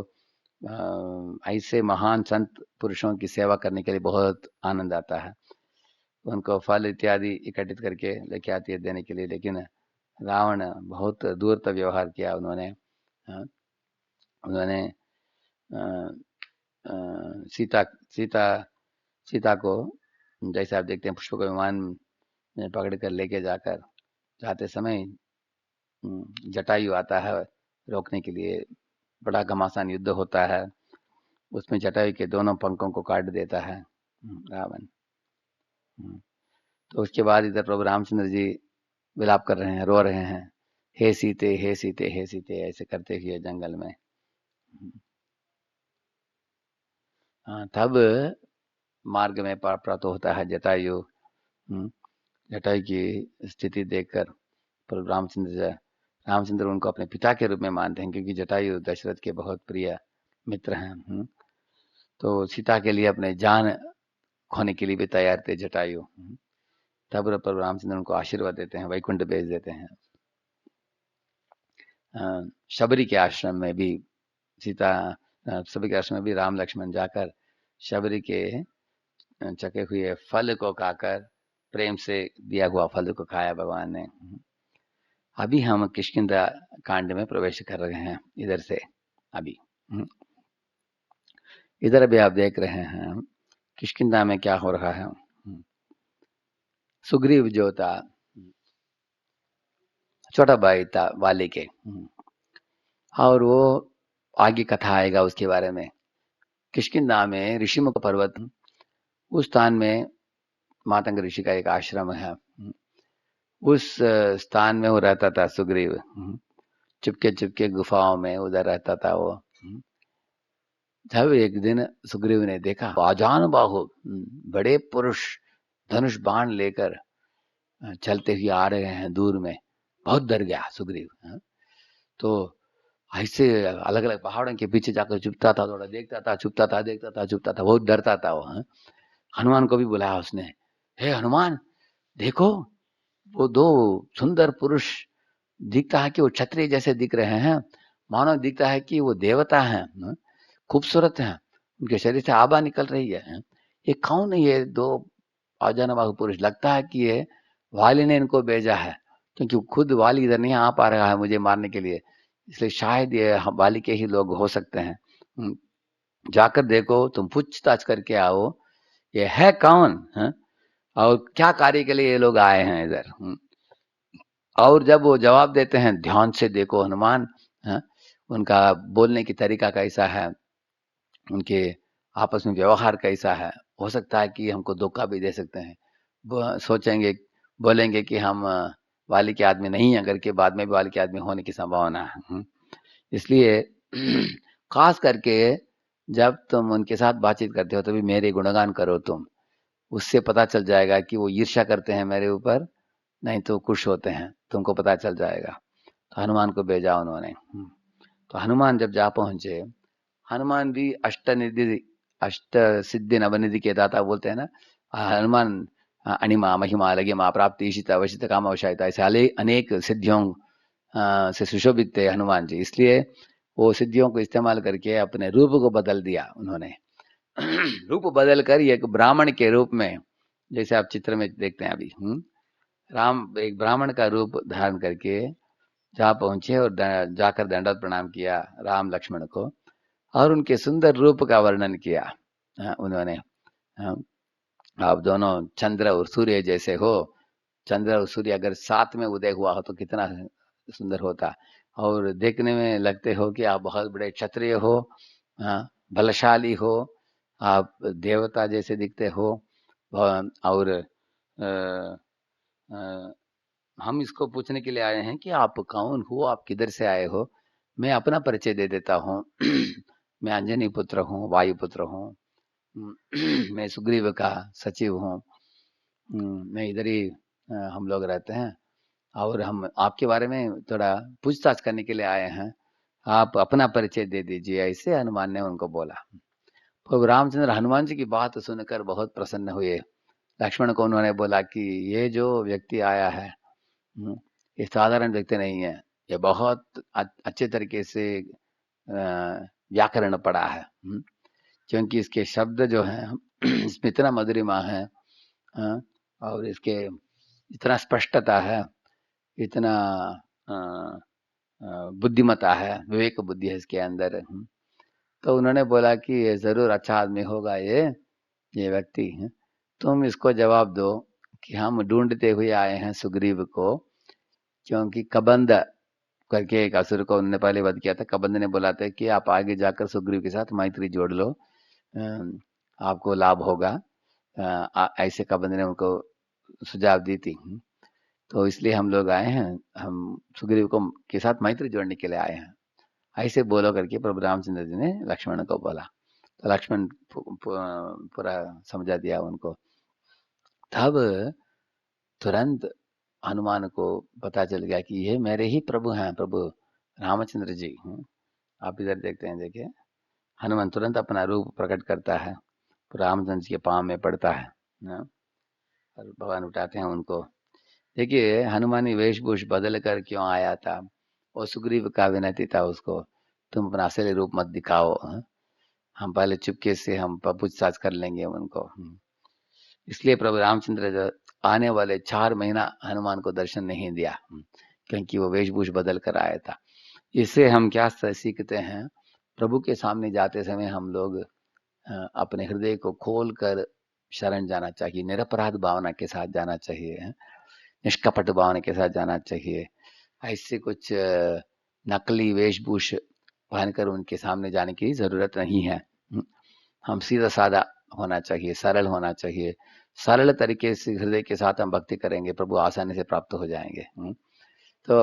ऐसे महान संत पुरुषों की सेवा करने के लिए बहुत आनंद आता है। उनको फल इत्यादि इकट्ठित करके लेके आती है देने के लिए, लेकिन रावण बहुत दूरता व्यवहार किया उन्होंने। उन्होंने सीता सीता सीता को, जैसे आप देखते हैं, पुष्प का विमान में पकड़ कर लेके जाते समय जटायु आता है रोकने के लिए। बड़ा घमासान युद्ध होता है, उसमें जटायु के दोनों पंखों को काट देता है रावण। तो उसके बाद इधर प्रभु रामचंद्र जी विलाप कर रहे हैं, रो रहे हैं, हे सीते हे सीते हे सीते, ऐसे करते हुए जंगल में। तब मार्ग में प्राप्त होता है जटायु। जटायु की स्थिति देखकर प्रभु रामचंद्र उनको अपने पिता के रूप में मानते हैं, क्योंकि जटायु दशरथ के बहुत प्रिय मित्र हैं। तो सीता के लिए अपने जान खोने के लिए भी तैयार थे जटायु। तब प्रभु रामचंद्र उनको आशीर्वाद देते हैं, वैकुंठ भेज देते हैं। शबरी के आश्रम में भी शबरी के आश्रम में भी राम लक्ष्मण जाकर शबरी के चके हुए फल को खाकर, प्रेम से दिया हुआ फल को खाया भगवान ने। अभी हम किष्किंधा कांड में प्रवेश कर रहे हैं इधर से। अभी इधर भी आप देख रहे हैं किष्किंधा में क्या हो रहा है। सुग्रीव जो था, छोटा भाई था वाली के, और वो आगे कथा आएगा उसके बारे में। किष्किंधा में ऋषिमुख पर्वत, उस स्थान में मातंग ऋषि का एक आश्रम है। उस स्थान में वो रहता था सुग्रीव, चुपके चुपके गुफाओं में उधर रहता था वो। जब एक दिन सुग्रीव ने देखा आजान बाहु बड़े पुरुष धनुष बाण लेकर चलते हुए आ रहे हैं दूर में, बहुत डर गया सुग्रीव। तो ऐसे अलग अलग पहाड़ों के पीछे जाकर छुपता था, थोड़ा देखता था, छुपता था, देखता था, छुपता था, बहुत डरता था वो। हनुमान को भी बुलाया उसने, हे हनुमान देखो, वो दो सुंदर पुरुष दिखता है कि वो क्षत्रिय जैसे दिख रहे हैं, मानो दिखता है कि वो देवता हैं, खूबसूरत हैं, उनके शरीर से आभा निकल रही है। ये कौन है ये दो आजानबाहु पुरुष? लगता है कि ये वाली ने इनको भेजा है, क्योंकि खुद वाली इधर नहीं आ पा रहा है मुझे मारने के लिए, इसलिए शायद ये वाली के ही लोग हो सकते हैं। जाकर देखो, तुम पूछताछ करके आओ ये है कौन है और क्या कार्य के लिए ये लोग आए हैं इधर। और जब वो जवाब देते हैं, ध्यान से देखो हनुमान, उनका बोलने की तरीका कैसा है, उनके आपस में व्यवहार कैसा है। हो सकता है कि हमको धोखा भी दे सकते हैं, सोचेंगे बोलेंगे कि हम वाली के आदमी नहीं है, अगर के बाद में भी वाली के आदमी होने की संभावना है। इसलिए खास करके जब तुम उनके साथ बातचीत करते हो तभी मेरे गुणगान करो तुम, उससे पता चल जाएगा कि वो ईर्ष्या करते हैं मेरे ऊपर, नहीं तो खुश होते हैं, तुमको पता चल जाएगा। तो हनुमान को भेजा उन्होंने। तो हनुमान जब जा पहुंचे, हनुमान भी अष्ट सिद्धि नवनिधि के दाता बोलते हैं ना। हनुमान अणिमा महिमा लगिमा प्राप्ति ईशिता वशिता काम वशायिता, ऐसे अनेक सिद्धियों से सुशोभित थे हनुमान जी। इसलिए वो सिद्धियों को इस्तेमाल करके अपने रूप को बदल दिया उन्होंने। रूप बदल कर एक ब्राह्मण के रूप में, जैसे आप चित्र में देखते हैं अभी, राम एक ब्राह्मण का रूप धारण करके जहाँ पहुंचे और जाकर दंडवत प्रणाम किया राम लक्ष्मण को, और उनके सुंदर रूप का वर्णन किया उन्होंने। आप दोनों चंद्र और सूर्य जैसे हो, चंद्र और सूर्य अगर साथ में उदय हुआ हो तो कितना सुंदर होता, और देखने में लगते हो कि आप बहुत बड़े क्षत्रिय हो, बलशाली हो, आप देवता जैसे दिखते हो। और हम इसको पूछने के लिए आए हैं कि आप कौन हो, आप किधर से आए हो। मैं अपना परिचय दे देता हूँ। मैं अंजनी पुत्र हूँ, वायु पुत्र हूँ, मैं सुग्रीव का सचिव हूँ, मैं इधर ही हम लोग रहते हैं, और हम आपके बारे में थोड़ा पूछताछ करने के लिए आए हैं, आप अपना परिचय दे दीजिए, ऐसे हनुमान ने उनको बोला। प्रभु रामचंद्र हनुमान जी की बात सुनकर बहुत प्रसन्न हुए। लक्ष्मण को उन्होंने बोला कि ये जो व्यक्ति आया है, ये साधारण व्यक्ति नहीं है, ये बहुत अच्छे तरीके से व्याकरण पढ़ा है, क्योंकि इसके शब्द जो हैं इसमें इतना मधुरिमा है, और इसके इतना स्पष्टता है, इतना बुद्धिमत्ता है, विवेक बुद्धि है इसके अंदर। तो उन्होंने बोला कि ये जरूर अच्छा आदमी होगा, ये व्यक्ति है। तुम इसको जवाब दो कि हम ढूंढते हुए आए हैं सुग्रीव को, क्योंकि कबंध करके एक असुर को उन्होंने पहले वध किया था। कबंध ने बोला था कि आप आगे जाकर सुग्रीव के साथ मैत्री जोड़ लो, आपको लाभ होगा। ऐसे कबंध ने उनको सुझाव दी थी। तो इसलिए हम लोग आए हैं, हम सुग्रीव को के साथ मैत्री जोड़ने के लिए आए हैं, ऐसे बोलो करके प्रभु रामचंद्र जी ने लक्ष्मण को बोला। तो लक्ष्मण पूरा समझा दिया उनको। तब तुरंत हनुमान को पता चल गया कि ये मेरे ही प्रभु हैं, प्रभु रामचंद्र जी। आप इधर देखते हैं, देखिए हनुमान तुरंत अपना रूप प्रकट करता है, रामचंद्र जी के पाँव में पड़ता है और भगवान उठाते हैं उनको। देखिए हनुमानी वेशभूष बदल कर क्यों आया था, वो सुग्रीव का विनती था उसको, तुम अपना असली रूप मत दिखाओ, हम पहले चुपके से हम पूछताछ कर लेंगे उनको। इसलिए प्रभु रामचंद्र आने वाले 4 महीना हनुमान को दर्शन नहीं दिया, क्योंकि वो वेशभूष बदल कर आया था। इससे हम क्या सीखते हैं, प्रभु के सामने जाते समय हम लोग अपने हृदय को खोल कर शरण जाना चाहिए, निरपराध भावना के साथ जाना चाहिए, निष्कपट भावना के साथ जाना चाहिए। ऐसे कुछ नकली वेशभूष पहनकर उनके सामने जाने की जरूरत नहीं है। हम सीधा साधा होना चाहिए, सरल होना चाहिए। सरल तरीके से हृदय के साथ हम भक्ति करेंगे, प्रभु आसानी से प्राप्त हो जाएंगे। तो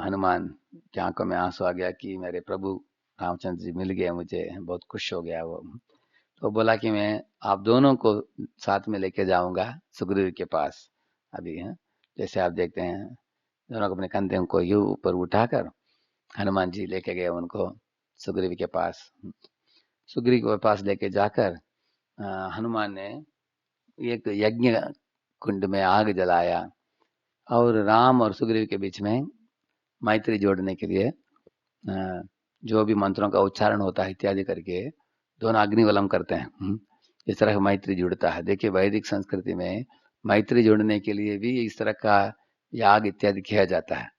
हनुमान की आंखों में आंसू आ गया कि मेरे प्रभु रामचंद्र जी मिल गए मुझे, बहुत खुश हो गया वो। तो बोला कि मैं आप दोनों को साथ में लेके जाऊंगा सुग्रीव के पास अभी। जैसे आप देखते हैं दोनों अपने कंधे को यूं ऊपर उठाकर हनुमान जी लेके गए उनको सुग्रीव के पास। सुग्रीव के पास लेके जाकर हनुमान ने एक यज्ञ कुंड में आग जलाया और राम और सुग्रीव के बीच में मैत्री जोड़ने के लिए जो भी मंत्रों का उच्चारण होता है इत्यादि करके दोनों अग्निवलम करते हैं। इस तरह मैत्री जुड़ता है। देखिए वैदिक संस्कृति में मैत्री जोड़ने के लिए भी इस तरह का याग इत्यादि किया जाता है,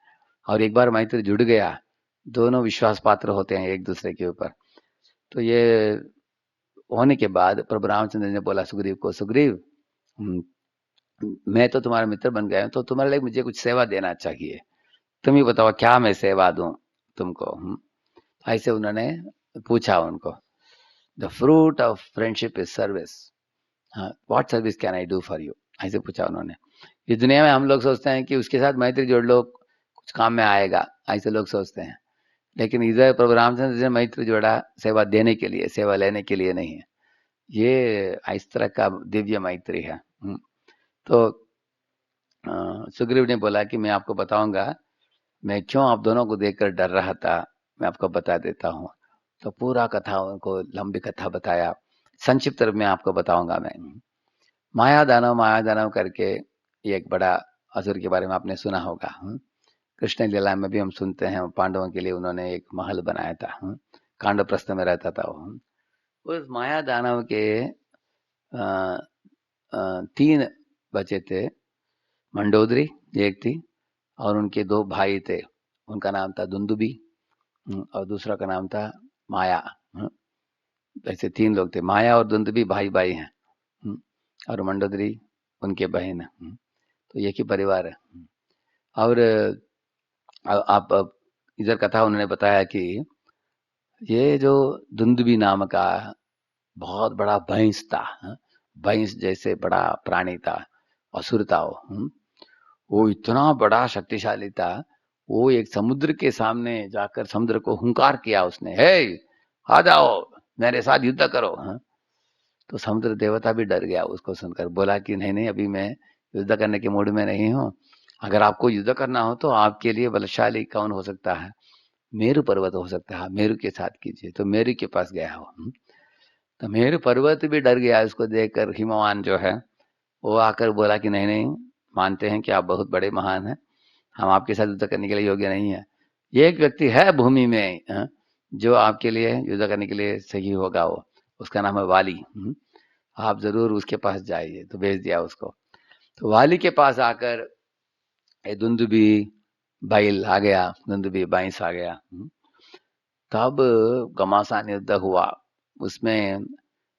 और एक बार मैत्री जुड़ गया दोनों विश्वास पात्र होते हैं एक दूसरे के ऊपर। तो ये होने के बाद प्रभु रामचंद्र ने बोला सुग्रीव को, सुग्रीव मैं तो तुम्हारा मित्र बन गया हूं, तो तुम्हारे लिए मुझे कुछ सेवा देना चाहिए, तुम ही बताओ क्या मैं सेवा दूं तुमको। ऐसे उन्होंने पूछा उनको। The fruit of friendship is service, what service can I do for you, ऐसे पूछा उन्होंने। इस दुनिया में हम लोग सोचते हैं कि उसके साथ मैत्री जोड़ लो कुछ काम में आएगा, ऐसे लोग सोचते हैं, लेकिन इधर प्रभु रामचंद्र जी ने मैत्री जोड़ा सेवा देने के लिए, सेवा लेने के लिए नहीं है। ये इस तरह का दिव्य मैत्री है। तो सुग्रीव ने बोला कि मैं आपको बताऊंगा मैं क्यों आप दोनों को देखकर डर रहा था, मैं आपको बता देता हूँ। तो पूरा कथा उनको लंबी कथा बताया, संक्षिप्त रूप में आपको बताऊंगा मैं। माया दानव करके एक बड़ा असुर के बारे में आपने सुना होगा। कृष्ण लीला में भी हम सुनते हैं, पांडवों के लिए उन्होंने एक महल बनाया था, कांडप्रस्थ में रहता था वो। उस माया दानव के 3 बच्चे थे, मंडोदरी एक थी और उनके 2 भाई थे, उनका नाम था दुंदुबी और दूसरा का नाम था माया। ऐसे 3 लोग थे, माया और दुंदुबी भाई भाई हैं और मंडोदरी उनके बहन है। तो एक ही परिवार है। और आप इधर कथा उन्होंने बताया कि ये जो दुंदुबी नाम का बहुत बड़ा भैंस था, भैंस जैसे बड़ा प्राणी था, असुर था वो इतना बड़ा शक्तिशाली था, वो एक समुद्र के सामने जाकर समुद्र को हुंकार किया उसने, हे आ जाओ मेरे साथ युद्ध करो। तो समुद्र देवता भी डर गया उसको सुनकर, बोला कि नहीं नहीं अभी मैं युद्ध करने के मूड में नहीं हूँ, अगर आपको युद्ध करना हो तो आपके लिए बलशाली कौन हो सकता है? मेरु पर्वत हो सकता है, मेरु के साथ कीजिए। तो मेरु के पास गया वो। तो मेरु पर्वत भी डर गया इसको देखकर, हिमवान जो है। वो आकर बोला कि नहीं नहीं, मानते हैं कि आप बहुत बड़े महान हैं, हम आपके साथ युद्ध करने के लिए योग्य नहीं है। ये एक व्यक्ति है भूमि में, जो आपके लिए युद्ध करने के लिए सही होगा, वो उसका नाम है वाली। आप जरूर उसके पास जाइए। तो भेज दिया उसको। तो वाली के पास आकर ये दुंदुबी बैल आ गया, दुंदुबी भैंस आ गया। तब घमासान युद्ध हुआ। उसमें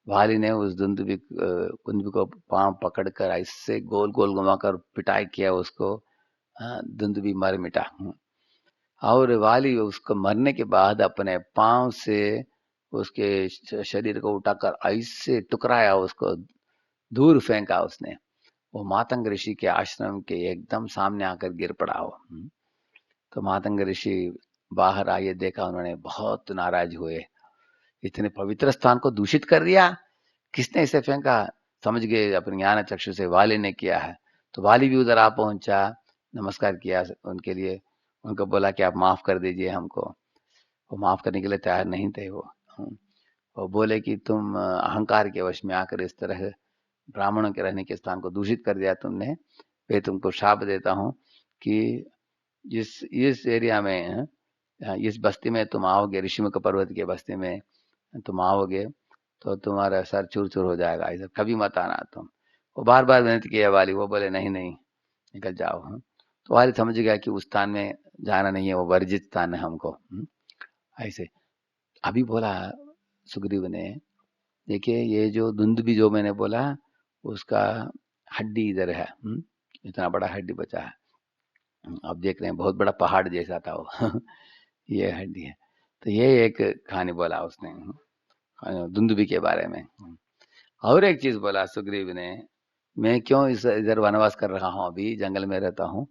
वाली ने उस दुंदुबी कुंदबी को पांव पकड़कर ऐसे गोल गोल घुमाकर पिटाई किया उसको। दुंदुबी मर मिटा। और वाली उसको मरने के बाद अपने पांव से उसके शरीर को उठाकर ऐसे टुकराया, उसको दूर फेंका उसने। वो मातंग ऋषि के आश्रम के एकदम सामने आकर गिर पड़ा वो। तो मातंग ऋषि बाहर आए, देखा उन्होंने, बहुत नाराज हुए। इतने पवित्र स्थान को दूषित कर दिया, किसने इसे फेंका? समझ गए अपने ज्ञान चक्षु से वाली ने किया है। तो वाली भी उधर आ पहुंचा, नमस्कार किया उनके लिए, उनको बोला कि आप माफ कर दीजिए हमको। वो माफ करने के लिए तैयार नहीं थे वो। वो बोले कि तुम अहंकार के वश में आकर इस तरह ब्राह्मणों के रहने के स्थान को दूषित कर दिया तुमने। मैं तुमको शाप देता हूँ कि इस एरिया में, इस बस्ती में तुम आओगे, ऋषिमुख पर्वत के बस्ती में तुम आओगे तो तुम्हारा सर चूर चूर हो जाएगा, इधर कभी मत आना तुम। वो बार बार विनती किया वाली, वो बोले नहीं नहीं, निकल जाओ। तो वाली समझ गया कि उस स्थान में जाना नहीं है, वो वर्जित स्थान है हमको। ऐसे अभी बोला सुग्रीव ने, देखिए ये जो धुंध भी जो मैंने बोला, उसका हड्डी इधर है। इतना बड़ा हड्डी बचा है। आप देख रहे हैं बहुत बड़ा पहाड़ जैसा था वो। ये हड्डी है। तो ये एक कहानी बोला उसने दुंदुबी के बारे में। और एक चीज बोला सुग्रीव ने, मैं क्यों इस इधर वनवास कर रहा हूँ, अभी जंगल में रहता हूँ।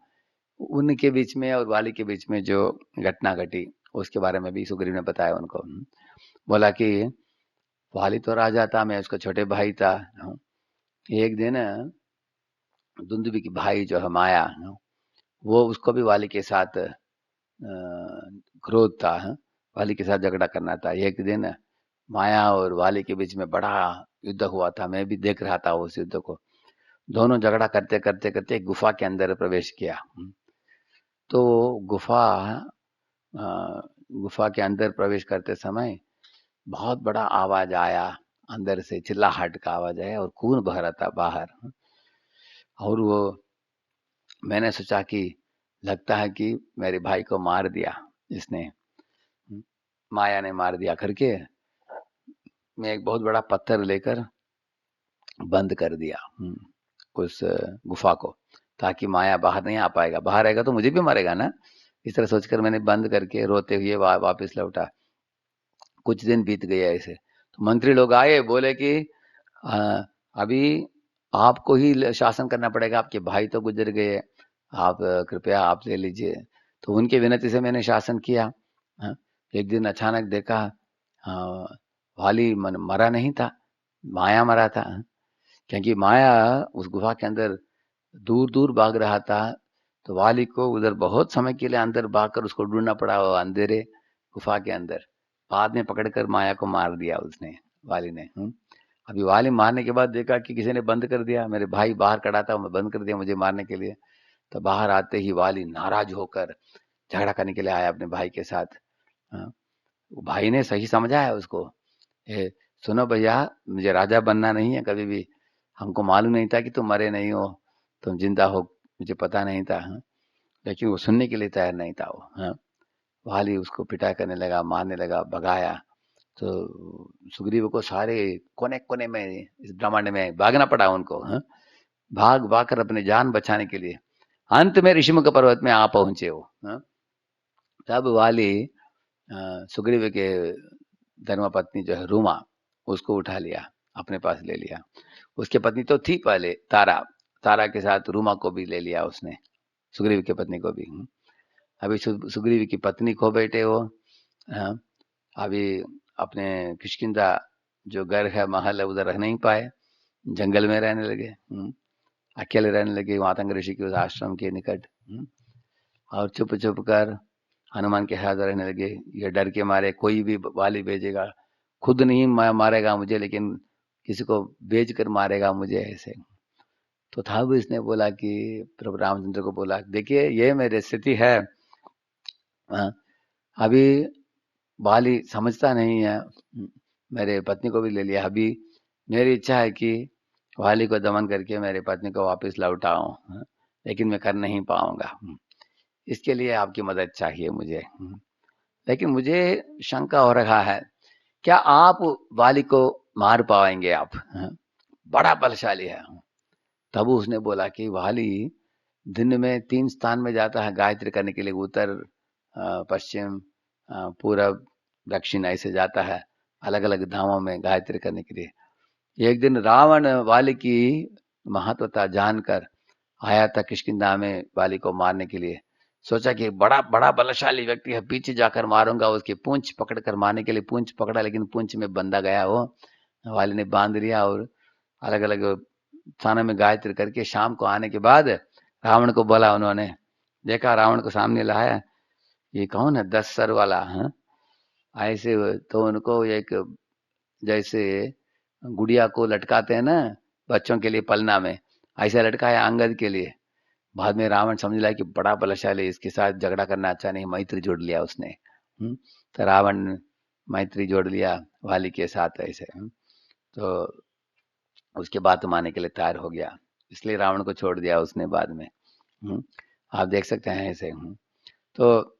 उनके बीच में और वाली के बीच में जो घटना घटी, उसके बारे में भी सुग्रीव ने बताया उनको। बोला कि वाली तो राजा था, मैं उसका छोटे भाई था। एक दिन दुंदुबी की भाई जो है माया, वो उसको भी वाली के साथ क्रोध था। वाली के साथ झगड़ा करना था। एक दिन माया और वाली के बीच में बड़ा युद्ध हुआ था, मैं भी देख रहा था उस युद्ध को। दोनों झगड़ा करते करते करते एक गुफा के अंदर प्रवेश किया। तो गुफा गुफा के अंदर प्रवेश करते समय बहुत बड़ा आवाज आया, अंदर से चिल्लाहट का आवाज आया और खून बह रहा था बाहर। और वो मैंने सोचा कि लगता है कि मेरे भाई को मार दिया इसने, माया ने मार दिया करके मैं एक बहुत बड़ा पत्थर लेकर बंद कर दिया उस गुफा को, ताकि माया बाहर नहीं आ पाएगा, बाहर आएगा तो मुझे भी मारेगा ना। इस तरह सोचकर मैंने बंद करके रोते हुए वापस लौटा। कुछ दिन बीत गए ऐसे। तो मंत्री लोग आए, बोले कि अभी आपको ही शासन करना पड़ेगा, आपके भाई तो गुजर गए, आप कृपया आप ले लीजिए। तो उनके विनती से मैंने शासन किया। एक दिन अचानक देखा वाली मरा नहीं था, माया मरा था। क्योंकि माया उस गुफा के अंदर दूर दूर भाग रहा था, तो वाली को उधर बहुत समय के लिए अंदर भागकर उसको ढूंढना पड़ा, वो अंधेरे गुफा के अंदर। बाद में पकड़कर माया को मार दिया उसने, वाली ने। अभी वाली मारने के बाद देखा कि किसी ने बंद कर दिया, मेरे भाई बाहर खड़ा था, मैं बंद कर दिया मुझे मारने के लिए। तो बाहर आते ही वाली नाराज होकर झगड़ा करने के लिए आया अपने भाई के साथ। भाई ने सही समझा है उसको, सुनो भैया, मुझे राजा बनना नहीं है कभी भी, हमको मालूम नहीं था कि तुम मरे नहीं हो, तुम जिंदा हो, मुझे पता नहीं था। लेकिन वो सुनने के लिए तैयार नहीं था वो। वाली उसको पिटाई करने लगा, मारने लगा, भगाया। तो सुग्रीव को सारे कोने कोने में इस ब्रह्मांड में भागना पड़ा उनको। भाग भाग कर अपनी जान बचाने के लिए अंत में ऋषिमुख पर्वत में आ पहुंचे वो। तब वाली सुग्रीव के धर्मपत्नी जो है रूमा, उसको उठा लिया, अपने पास ले लिया। उसकी पत्नी तो थी पहले तारा, तारा के साथ रूमा को भी ले लिया उसने, सुग्रीव की पत्नी को भी। अभी सुग्रीव की पत्नी खो बैठे वो। अभी अपने किष्किंधा जो घर है, महल है, उधर रह नहीं पाए, जंगल में रहने लगे। अकेले रहने लगे मातंग ऋषि के उस आश्रम के निकट। और चुप चुप कर हनुमान के साथ रहने लगे। ये डर के मारे कोई भी वाली भेजेगा, खुद नहीं मारेगा मुझे, लेकिन किसी को भेज कर मारेगा मुझे ऐसे। तो था भी इसने बोला कि प्रभु रामचंद्र को बोला, देखिए ये मेरी स्थिति है, अभी बाली समझता नहीं है, मेरे पत्नी को भी ले लिया, अभी मेरी इच्छा है कि वाली को दमन करके मेरे पत्नी को वापस लौटाऊं, लेकिन मैं कर नहीं पाऊंगा, इसके लिए आपकी मदद चाहिए मुझे। लेकिन मुझे शंका हो रहा है, क्या आप वाली को मार पाएंगे आप? बड़ा बलशाली है। तब उसने बोला कि वाली दिन में 3 स्थान में जाता है गायत्री करने के लिए, उत्तर, पश्चिम, पूरब, दक्षिण ऐसे जाता है अलग अलग धामों में गायत्री करने के लिए। एक दिन रावण वाली की महत्वता जानकर आया था किष्किंधा में वाली को मारने के लिए। सोचा कि बड़ा बड़ा बलशाली व्यक्ति है, पीछे जाकर मारूंगा, उसकी पूंछ पकड़ कर मारने के लिए पूंछ पकड़ा, लेकिन पूंछ में बंधा गया वो। वाली ने बांध लिया और अलग अलग स्थानों में गायत्री करके शाम को आने के बाद रावण को बोला, उन्होंने देखा रावण को सामने लाया, ये कौन है 10 सर वाला? ऐसे तो उनको एक जैसे गुड़िया को लटकाते हैं ना बच्चों के लिए पलना में, ऐसा लटकाया अंगद के लिए। बाद में रावण समझ लाया कि बड़ा बलशाली, इसके साथ झगड़ा करना अच्छा नहीं, मैत्री जोड़ लिया उसने। तो रावण मैत्री जोड़ लिया वाली के साथ ऐसे। तो उसके बात मानने के लिए तैयार हो गया, इसलिए रावण को छोड़ दिया उसने बाद में। आप देख सकते हैं ऐसे। तो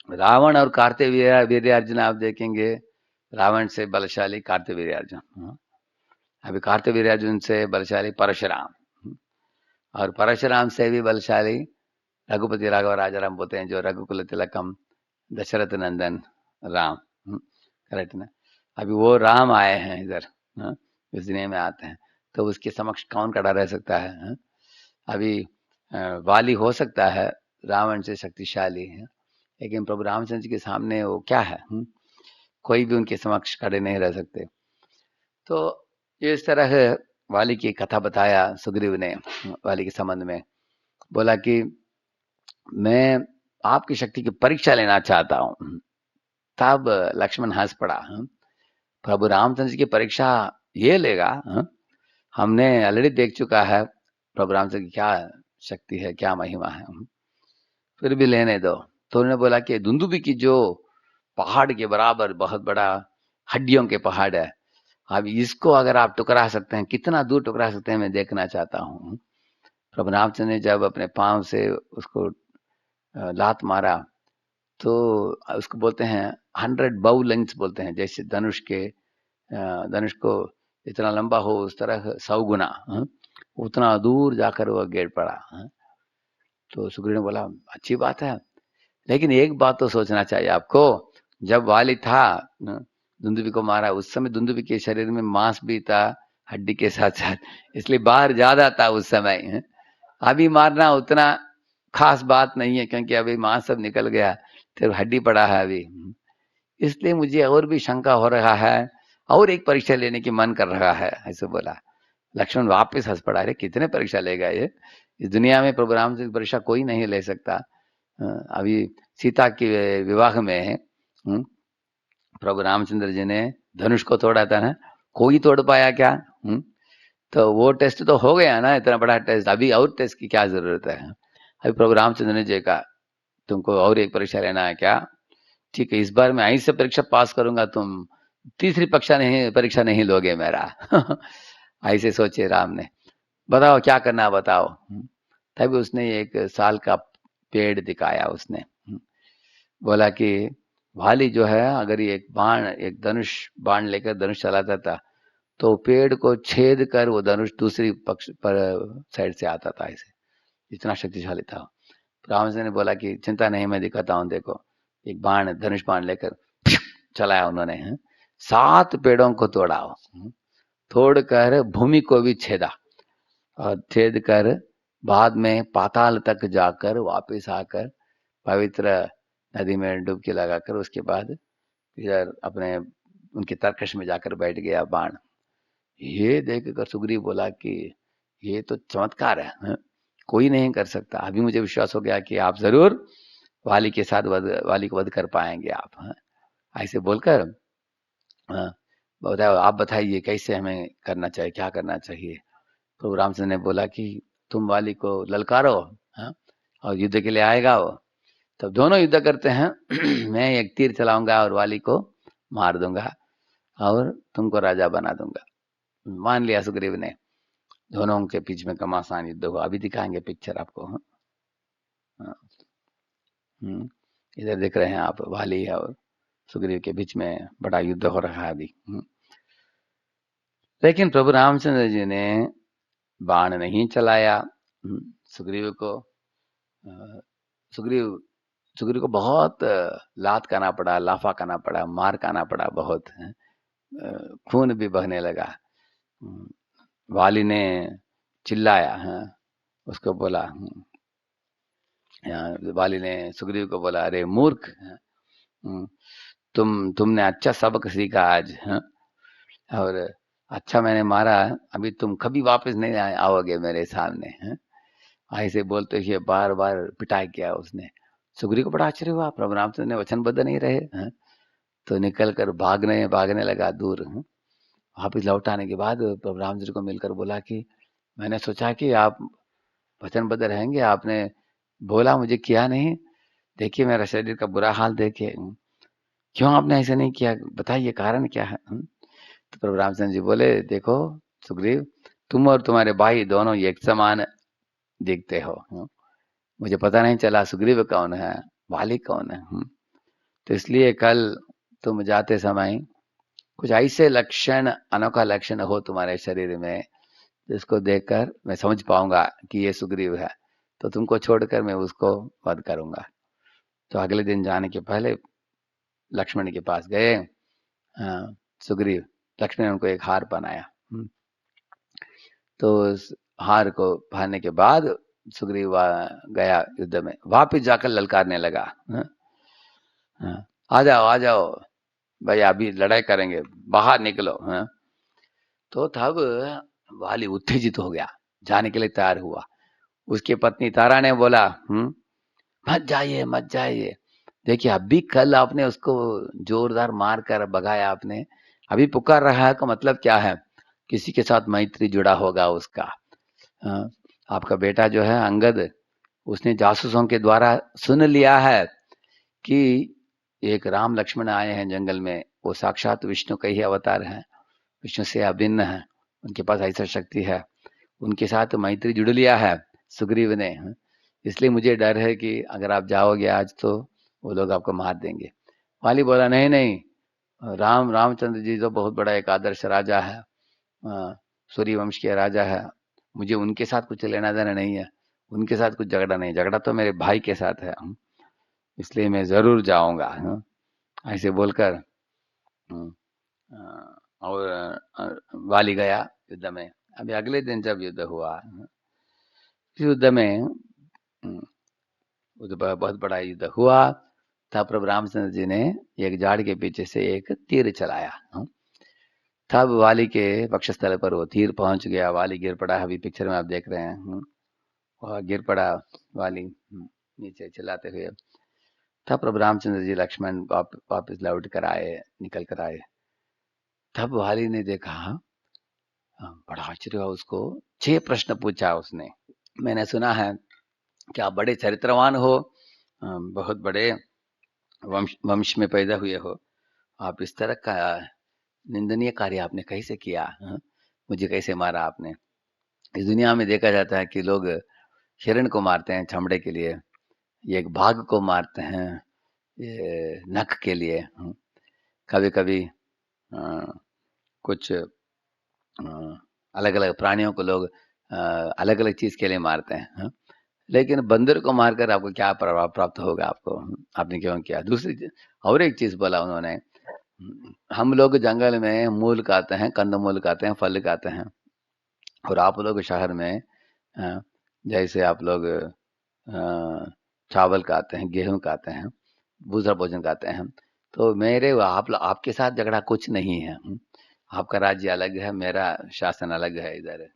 रावण और कार्तवीर्यार्जुन आप देखेंगे, रावण से बलशाली कार्तवीर्यार्जुन, अभी कार्तवीर्यार्जुन से बलशाली परशुराम, और परशुराम से भी बलशाली रघुपति राघव राजाराम बोलते हैं, जो रघुकुल तिलकम दशरथ नंदन राम। करेक्ट ना? अभी वो राम आए हैं इधर, इस दुनिया में आते हैं, तो उसके समक्ष कौन खड़ा रह सकता है? अभी वाली हो सकता है रावण से शक्तिशाली है, लेकिन प्रभु रामचंद्र के सामने वो क्या है? कोई भी उनके समक्ष खड़े नहीं रह सकते। तो इस तरह वाली की कथा बताया सुग्रीव ने वाली के संबंध में, बोला कि मैं आपकी शक्ति की परीक्षा लेना चाहता हूँ। तब लक्ष्मण हंस पड़ा, प्रभु रामचंद्र की परीक्षा ये लेगा? हमने ऑलरेडी देख चुका है प्रभु रामचंद्र की क्या शक्ति है, क्या महिमा है, फिर भी लेने दो। तो उन्होंने बोला कि दुंदुभी की जो पहाड़ के बराबर बहुत बड़ा हड्डियों के पहाड़ है, अब इसको अगर आप टुकरा सकते हैं, कितना दूर टुकरा सकते हैं, मैं देखना चाहता हूँ। प्रभु रामचंद्र ने जब अपने पांव से उसको लात मारा, तो उसको बोलते हैं 100 bow lengths बोलते हैं, जैसे धनुष धनुष को इतना लंबा हो उस तरह 100 गुना, उतना दूर जाकर वो गिर पड़ा। तो सुग्रीव ने बोला अच्छी बात है, लेकिन एक बात तो सोचना चाहिए आपको, जब वाली था दुंदुभी को मारा, उस समय दुंदुभी के शरीर में मांस भी था हड्डी के साथ साथ, इसलिए बाहर ज्यादा था उस समय। अभी मारना उतना खास बात नहीं है, क्योंकि अभी मांस सब निकल गया, फिर हड्डी पड़ा है अभी। इसलिए मुझे और भी शंका हो रहा है, और एक परीक्षा लेने की मन कर रहा है, ऐसे बोला। लक्ष्मण वापस हंस पड़ा, अरे कितने परीक्षा लेगा ये, इस दुनिया में प्रभु राम से परीक्षा कोई नहीं ले सकता। अभी सीता के विवाह में प्रभु रामचंद्र जी ने धनुष को तोड़ा था ना, कोई तोड़ पाया क्या? तो वो टेस्ट तो हो गया ना, इतना बड़ा टेस्ट, अभी और टेस्ट की क्या जरूरत है? अभी प्रभु रामचंद्र ने जी कहा तुमको और एक परीक्षा लेना है क्या? ठीक है, इस बार मैं ऐसे परीक्षा पास करूंगा, तुम तीसरी परीक्षा नहीं लोगे मेरा। ऐसे सोचे राम ने, बताओ क्या करना है बताओ। तभी उसने एक साल का पेड़ दिखाया, उसने बोला कि वाली जो है, अगर ये एक धनुष बाण लेकर धनुष चलाता था, तो पेड़ को छेद कर वो धनुष दूसरी पक्ष पर साइड से आता था, ऐसे इतना शक्तिशाली था। रामचंद्र ने बोला कि चिंता नहीं, मैं दिखाता हूँ, देखो। एक धनुष बाण लेकर चलाया उन्होंने, 7 पेड़ों को तोड़ा, तोड़कर भूमि को भी छेदा, और छेद कर बाद में पाताल तक जाकर वापस आकर पवित्र नदी में डुबकी लगाकर उसके बाद इधर अपने उनके तरकश में जाकर बैठ गया बाण। ये देखकर सुग्रीव बोला कि ये तो चमत्कार है, हाँ? कोई नहीं कर सकता। अभी मुझे विश्वास हो गया कि आप जरूर वाली के साथ वाली को वध कर पाएंगे आप, हाँ? ऐसे बोलकर, हाँ, बताओ, आप बताइए कैसे हमें करना चाहिए, क्या करना चाहिए। तो रामचंद्र ने बोला कि तुम वाली को ललकारो, हाँ, और युद्ध के लिए आएगा वो, तब दोनों युद्ध करते हैं। मैं एक तीर चलाऊंगा और वाली को मार दूंगा और तुमको राजा बना दूंगा। मान लिया सुग्रीव ने। दोनों के बीच में घमासान युद्ध हुआ। अभी दिखाएंगे पिक्चर आपको, हाँ? हाँ, इधर देख रहे हैं आप, वाली और सुग्रीव के बीच में बड़ा युद्ध हो रहा है अभी। लेकिन प्रभु रामचंद्र जी ने बाण नहीं चलाया। सुग्रीव को अ, सुग्रीव सुग्रीव को बहुत लात खाना पड़ा, लाफा खाना पड़ा, मार खाना पड़ा बहुत, खून भी बहने लगा। हम्म, वाली ने चिल्लाया, उसको बोला, वाली ने सुग्रीव को बोला, अरे मूर्ख, तुमने अच्छा सबक सीखा आज, और अच्छा मैंने मारा, अभी तुम कभी वापस नहीं आओगे मेरे सामने, ऐसे बोलते हुए बार बार पिटाई किया उसने। सुग्रीव को बड़ा आश्चर्य हुआ, प्रभु रामचंद्र ने वचनबद्ध नहीं रहे, तो निकल कर भागने भागने लगा दूर। वापिस लौट आने के बाद प्रभु रामचंद्र को मिलकर बोला कि मैंने सोचा कि आप वचनबद्ध रहेंगे, आपने बोला मुझे किया नहीं, देखिए मेरा शरीर का बुरा हाल देखिए, क्यों आपने ऐसा नहीं किया, बताइए कारण क्या है। तो प्रभु रामचंद्र जी बोले, देखो सुग्रीव, तुम और तुम्हारे भाई दोनों एक समान दिखते हो, मुझे पता नहीं चला सुग्रीव कौन है, वाली कौन है। तो इसलिए कल तुम जाते समय कुछ ऐसे लक्षण, अनोखा लक्षण हो तुम्हारे शरीर में, जिसको देखकर मैं समझ पाऊंगा कि ये सुग्रीव है, तो तुमको छोड़कर मैं उसको वध करूंगा। तो अगले दिन जाने के पहले लक्ष्मण के पास गए, सुग्रीव, लक्ष्मण ने उनको एक हार पहनाया। तो उस हार को पहनने के बाद सुग्रीव गया युद्ध में, वापिस जाकर ललकारने लगा, आ जाओ आ जाओ भाई, अभी लड़ाई करेंगे, बाहर निकलो, तो तब वाली उत्तेजित हो गया, जाने के लिए तैयार हुआ। उसकी पत्नी तारा ने बोला, मत जाइए मत जाइए, देखिए अभी कल आपने उसको जोरदार मार कर भगाया आपने, अभी पुकार रहा है का मतलब क्या है, किसी के साथ मैत्री जुड़ा होगा उसका। आपका बेटा जो है अंगद, उसने जासूसों के द्वारा सुन लिया है कि एक राम लक्ष्मण आए हैं जंगल में, वो साक्षात विष्णु का ही अवतार है, विष्णु से अभिन्न है, उनके पास ऐसा शक्ति है, उनके साथ मैत्री जुड़ लिया है सुग्रीव ने, इसलिए मुझे डर है कि अगर आप जाओगे आज तो वो लोग आपको मार देंगे। वाली बोला, नहीं नहीं, रामचंद्र जी तो बहुत बड़ा एक आदर्श राजा है, सूर्य वंश के राजा है, मुझे उनके साथ कुछ लेना देना नहीं है, उनके साथ कुछ झगड़ा नहीं, झगड़ा तो मेरे भाई के साथ है, इसलिए मैं जरूर जाऊंगा, ऐसे बोलकर और वाली गया युद्ध में। अभी अगले दिन जब युद्ध हुआ, युद्ध में बहुत बड़ा युद्ध हुआ, तब प्रभु रामचंद्र जी ने एक झाड़ के पीछे से एक तीर चलाया, तब वाली के वक्षस्थल पर वो तीर पहुंच गया, वाली गिर पड़ा, अभी पिक्चर में आप देख रहे हैं, और गिर पड़ा वाली नीचे चिल्लाते हुए। तब प्रभु रामचंद्र जी लक्ष्मण वापस लौट कर आए, निकल कर आए, तब वाली ने देखा, बड़ा आश्चर्य हुआ उसको, 6 प्रश्न पूछा उसने। मैंने सुना है कि आप बड़े चरित्रवान हो, बहुत बड़े वंश में पैदा हुए हो, आप इस तरह का निंदनीय कार्य आपने कैसे किया, मुझे कैसे मारा आपने। इस दुनिया में देखा जाता है कि लोग हिरण को मारते हैं चमड़े के लिए, ये एक बाघ को मारते हैं ये नख के लिए, कभी कभी कुछ अलग अलग प्राणियों को लोग अलग अलग चीज के लिए मारते हैं, लेकिन बंदर को मारकर आपको क्या प्रभाव प्राप्त होगा, आपको, आपने क्यों किया। दूसरी और एक चीज बोला उन्होंने, हम लोग जंगल में मूल खाते हैं, कंदमूल खाते हैं, फल खाते हैं, और आप लोग शहर में जैसे आप लोग चावल खाते हैं, गेहूं खाते हैं, दूसरा भोजन खाते हैं। तो मेरे आपके साथ झगड़ा कुछ नहीं है, आपका राज्य अलग है, मेरा शासन अलग है इधर,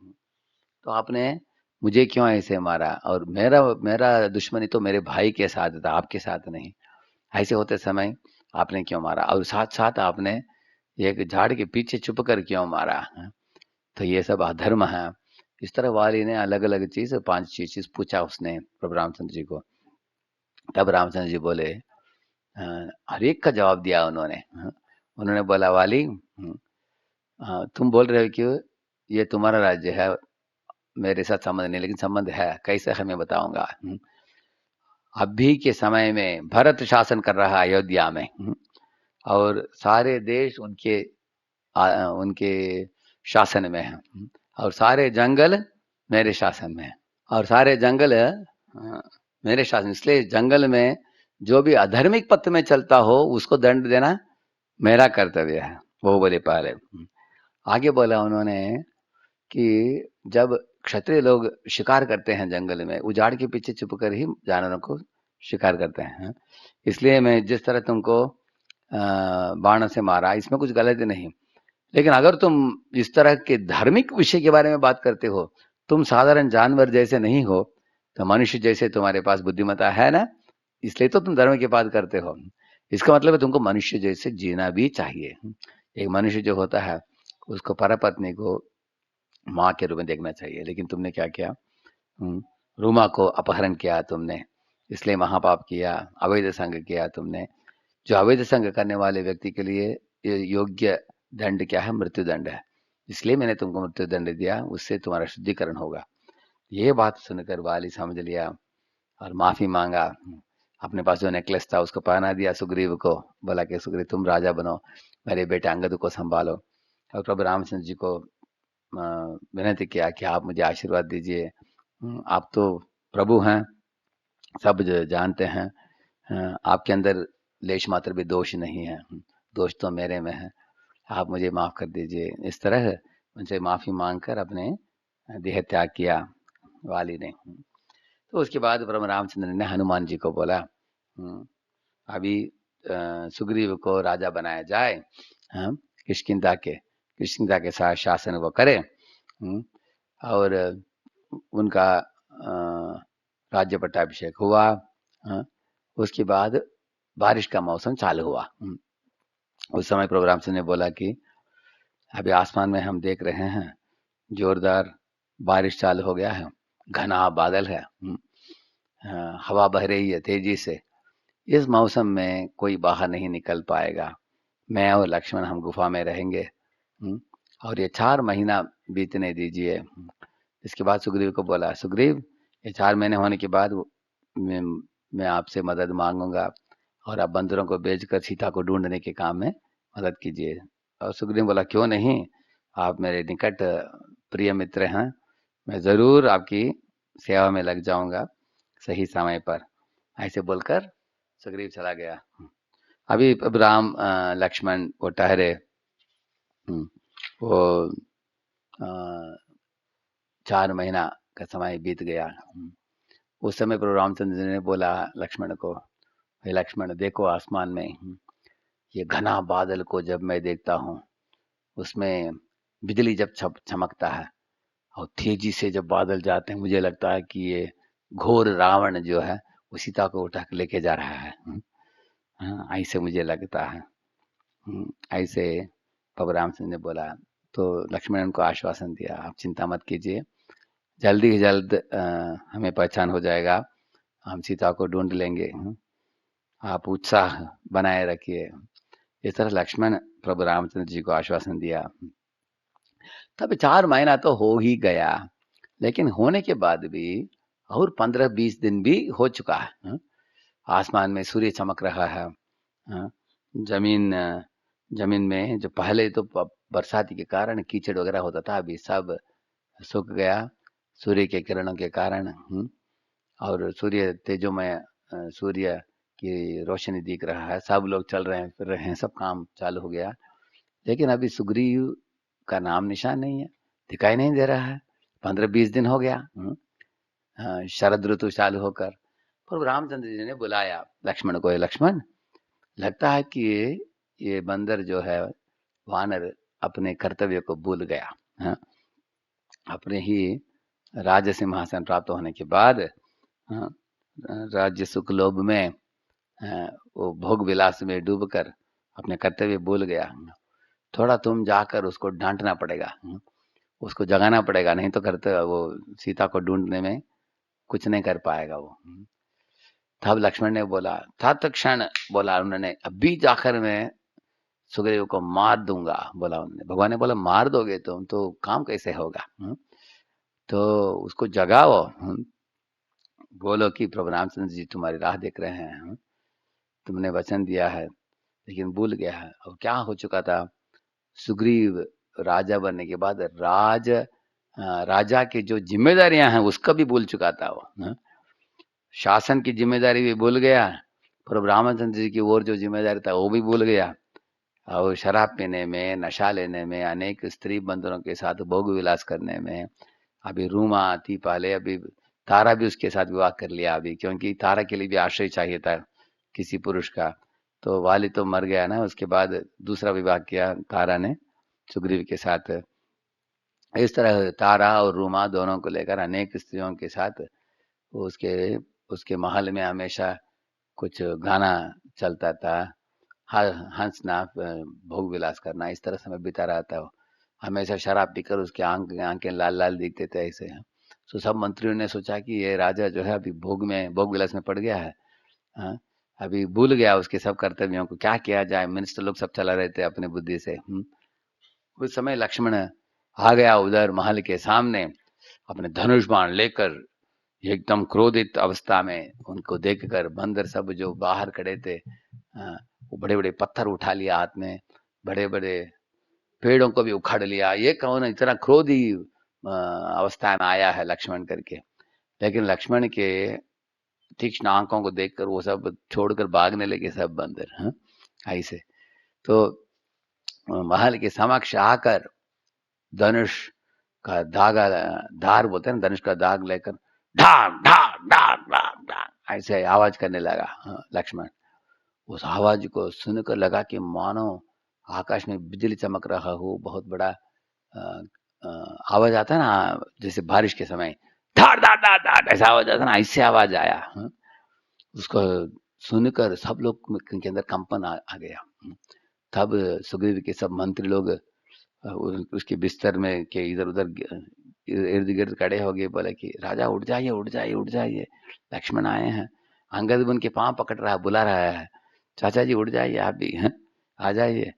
तो आपने मुझे क्यों ऐसे मारा? और मेरा मेरा दुश्मनी तो मेरे भाई के साथ था, आपके साथ नहीं। ऐसे होते समय आपने क्यों मारा? और साथ साथ आपने एक झाड़ के पीछे छुप कर क्यों मारा? तो ये सब अधर्म है। इस तरह वाली ने अलग अलग चीज, 5 6 चीज पूछा उसने प्रभु रामचंद्र जी को। तब रामचंद्र जी बोले, हर एक का जवाब दिया उन्होंने। उन्होंने बोला, वाली, तुम बोल रहे हो कि ये तुम्हारा राज्य है, मेरे साथ संबंध नहीं, लेकिन संबंध है, कैसे है मैं बताऊंगा। अभी के समय में भरत शासन कर रहा है अयोध्या में, और सारे देश उनके शासन में है, और सारे जंगल मेरे शासन में है, और सारे जंगल मेरे शासन। इसलिए जंगल में जो भी अधार्मिक पथ में चलता हो उसको दंड देना मेरा कर्तव्य है, वो बोले पहले। आगे बोला उन्होंने कि जब क्षत्रिय लोग शिकार करते हैं जंगल में, उजाड़ के पीछे छुप कर ही जानवरों को शिकार करते हैं। इसलिए मैं जिस तरह तुमको बाण से मारा, इसमें कुछ गलत नहीं, लेकिन अगर तुम इस तरह के धार्मिक विषय के बारे में बात करते हो, तुम साधारण जानवर जैसे नहीं हो, तो मनुष्य जैसे तुम्हारे पास बुद्धिमत्ता है ना, इसलिए तो तुम धर्म की बात करते हो। इसका मतलब है तुमको मनुष्य जैसे जीना भी चाहिए। एक मनुष्य जो होता है उसको परपत्नी को माँ के रूप में देखना चाहिए, लेकिन तुमने क्या किया? रूमा को अपहरण किया तुमने, इसलिए महापाप किया, अवैध संग किया तुमने। जो अवैध संग करने वाले व्यक्ति के लिए ये योग्य दंड क्या है? मृत्यु दंड है। इसलिए मैंने तुमको मृत्यु दंड दिया, उससे तुम्हारा शुद्धिकरण होगा। ये बात सुनकर वाली समझ लिया और माफी मांगा। अपने पास जो नेकलेस था उसको पहना दिया सुग्रीव को, बोला कि सुग्रीव तुम राजा बनो, मेरे बेटे अंगद को संभालो। और प्रभु रामचंद्र जी को विनती किया कि आप मुझे आशीर्वाद दीजिए, आप तो प्रभु हैं, सब जानते हैं, आपके अंदर लेश मात्र भी दोष नहीं है, दोष तो मेरे में है, आप मुझे माफ कर दीजिए। इस तरह उनसे माफी मांगकर अपने देह त्याग किया वाली ने। तो उसके बाद प्रभु रामचंद्र ने हनुमान जी को बोला, अभी सुग्रीव को राजा बनाया जाए, किष्किंधा के साथ शासन वो करे, और उनका राज्य पट्टाभिषेक हुआ। उसके बाद बारिश का मौसम चालू हुआ। उस समय प्रभु रामचंद्र ने बोला कि अभी आसमान में हम देख रहे हैं जोरदार बारिश चालू हो गया है, घना बादल है, हवा बह रही है तेजी से। इस मौसम में कोई बाहर नहीं निकल पाएगा, मैं और लक्ष्मण हम गुफा में रहेंगे, और ये 4 महीना बीतने दीजिए। इसके बाद सुग्रीव को बोला, सुग्रीव ये 4 महीने होने के बाद मैं आपसे मदद मांगूंगा, और आप बंदरों को भेजकर सीता को ढूंढने के काम में मदद कीजिए। और सुग्रीव बोला, क्यों नहीं, आप मेरे निकट प्रिय मित्र हैं, मैं जरूर आपकी सेवा में लग जाऊंगा सही समय पर। ऐसे बोलकर सुग्रीव चला गया। अभी अब राम लक्ष्मण वो ठहरे, वो 4 महीना का समय बीत गया। उस समय प्रभु रामचंद्र जी ने बोला लक्ष्मण को, हे लक्ष्मण देखो आसमान में ये घना बादल को जब मैं देखता हूँ, उसमें बिजली जब चमकता है और तेजी से जब बादल जाते हैं, मुझे लगता है कि ये घोर रावण जो है वो सीता को उठा के लेके जा रहा है। ऐसे मुझे लगता है। ऐसे प्रभु रामचंद्र ने बोला। तो लक्ष्मण को आश्वासन दिया, आप चिंता मत कीजिए, जल्दी ही जल्द हमें पहचान हो जाएगा, हम सीता को ढूंढ लेंगे, आप उत्साह बनाए रखिए। इस तरह लक्ष्मण प्रभु रामचंद्र जी को आश्वासन दिया। तब 4 महीना तो हो ही गया, लेकिन होने के बाद भी और 15-20 दिन भी हो चुका है। आसमान में सूर्य चमक रहा है, जमीन में जो पहले तो बरसाती के कारण कीचड़ वगैरह होता था, अभी सब सूख गया सूर्य के किरणों के कारण। और सूर्य तेजोमय, सूर्य की रोशनी दिख रहा है, सब लोग चल रहे हैं फिर रहे हैं, सब काम चालू हो गया। लेकिन अभी सुग्रीव का नाम निशान नहीं है, दिखाई नहीं दे रहा है। 15-20 दिन हो गया शरद ऋतु चालू होकर। पर रामचंद्र जी ने बुलाया लक्ष्मण को, लक्ष्मण लगता है कि ये बंदर जो है वानर अपने कर्तव्य को भूल गया, अपने ही राज्य सिंहासन प्राप्त होने के बाद राज्य सुख लोभ में वो भोग विलास में डूबकर अपने कर्तव्य भूल गया। थोड़ा तुम जाकर उसको डांटना पड़ेगा, उसको जगाना पड़ेगा, नहीं तो करते वो सीता को ढूंढने में कुछ नहीं कर पाएगा वो। तब लक्ष्मण ने बोला, तत्क्षण बोला उन्होंने, अभी जाकर मैं सुग्रीव को मार दूंगा, बोला उन्होंने। भगवान ने बोला मार दोगे तुम तो काम कैसे होगा? तो उसको जगाओ, बोलो कि प्रभु रामचंद्र जी तुम्हारी राह देख रहे हैं, तुमने वचन दिया है लेकिन भूल गया है। और क्या हो चुका था, सुग्रीव राजा बनने के बाद राजा की जो जिम्मेदारियां हैं उसका भी भूल चुका था वो। शासन की जिम्मेदारी भी भूल गया, प्रभु रामचंद्र जी की ओर जो जिम्मेदारी था वो भी भूल गया, और शराब पीने में, नशा लेने में, अनेक स्त्री बंधुओं के साथ भोग विलास करने में। अभी रूमा आती पहले, अभी तारा भी उसके साथ विवाह कर लिया अभी, क्योंकि तारा के लिए भी आश्रय चाहिए था किसी पुरुष का। तो वाली तो मर गया ना, उसके बाद दूसरा विवाह किया तारा ने सुग्रीव के साथ। इस तरह तारा और रूमा दोनों को लेकर अनेक स्त्रियों के साथ उसके उसके महल में हमेशा कुछ गाना चलता था, हंसना, भोग विलास करना, इस तरह समय बीता रहा था। हमेशा शराब पीकर उसके आंखें लाल लाल दिखते थे ऐसे। तो सब मंत्रियों ने सोचा कि ये राजा जो है अभी भोग विलास में पड़ गया है, हाँ, अभी भूल गया उसके सब कर्तव्यों को, क्या किया जाए। मिनिस्टर लोग सब चला रहे थे अपने बुद्धि से। उस समय लक्ष्मण आ गया उधर महल के सामने अपने धनुष बाण लेकर, एकदम क्रोधित अवस्था में। उनको देखकर बंदर सब जो बाहर खड़े थे, वो बड़े बड़े पत्थर उठा लिया हाथ में, बड़े बड़े पेड़ों को भी उखाड़ लिया। ये कौन इतना क्रोधी अवस्था में आया है लक्ष्मण करके। लेकिन लक्ष्मण के तीक्ष्ण आंखों को देखकर वो सब छोड़कर भागने लगे सब बंदर, ऐसे। तो महल के समक्ष आकर धनुष का धागा, धार बोलते हैं ना, धनुष का दाग लेकर ढाक ढाक ढाक ढाक ढाक ऐसे आवाज करने लगा लक्ष्मण। उस आवाज को सुनकर लगा कि मानो आकाश में बिजली चमक रहा हो, बहुत बड़ा आवाज आता है ना जैसे बारिश के समय, धार धार धार धार ऐसा आवाज आता है ना, ऐसे आवाज आया। उसको सुनकर सब लोग के अंदर कंपन आ गया। तब सुग्रीव के सब मंत्री लोग उसके बिस्तर में के इधर उधर इर्द गिर्द खड़े हो गए, बोले कि राजा उठ जाइए उठ जाइए उठ जाइए, लक्ष्मण आए हैं। अंगद उनके पांव पकड़ रहा है, बुला रहा है, चाचा जी उठ जाइए आप भी, हैं आ जाइए।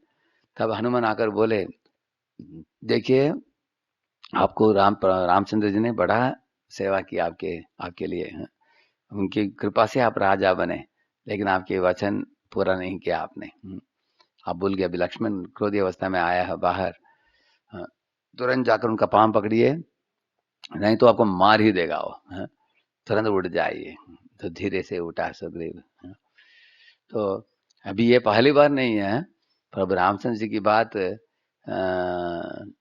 तब हनुमान आकर बोले, देखिए आपको रामचंद्र जी ने बड़ा सेवा की आपके लिए, उनकी कृपा से आप राजा बने, लेकिन आपके वचन पूरा नहीं किया आपने। आप भूल गए। अभी लक्ष्मण क्रोधी अवस्था में आया है बाहर, तुरंत जाकर उनका पांव पकड़िए, नहीं तो आपको मार ही देगा वो, तुरंत उठ जाइए। तो धीरे से उठा सुग्रीव। तो अभी ये पहली बार नहीं है, प्रभु रामचंद्र जी की बात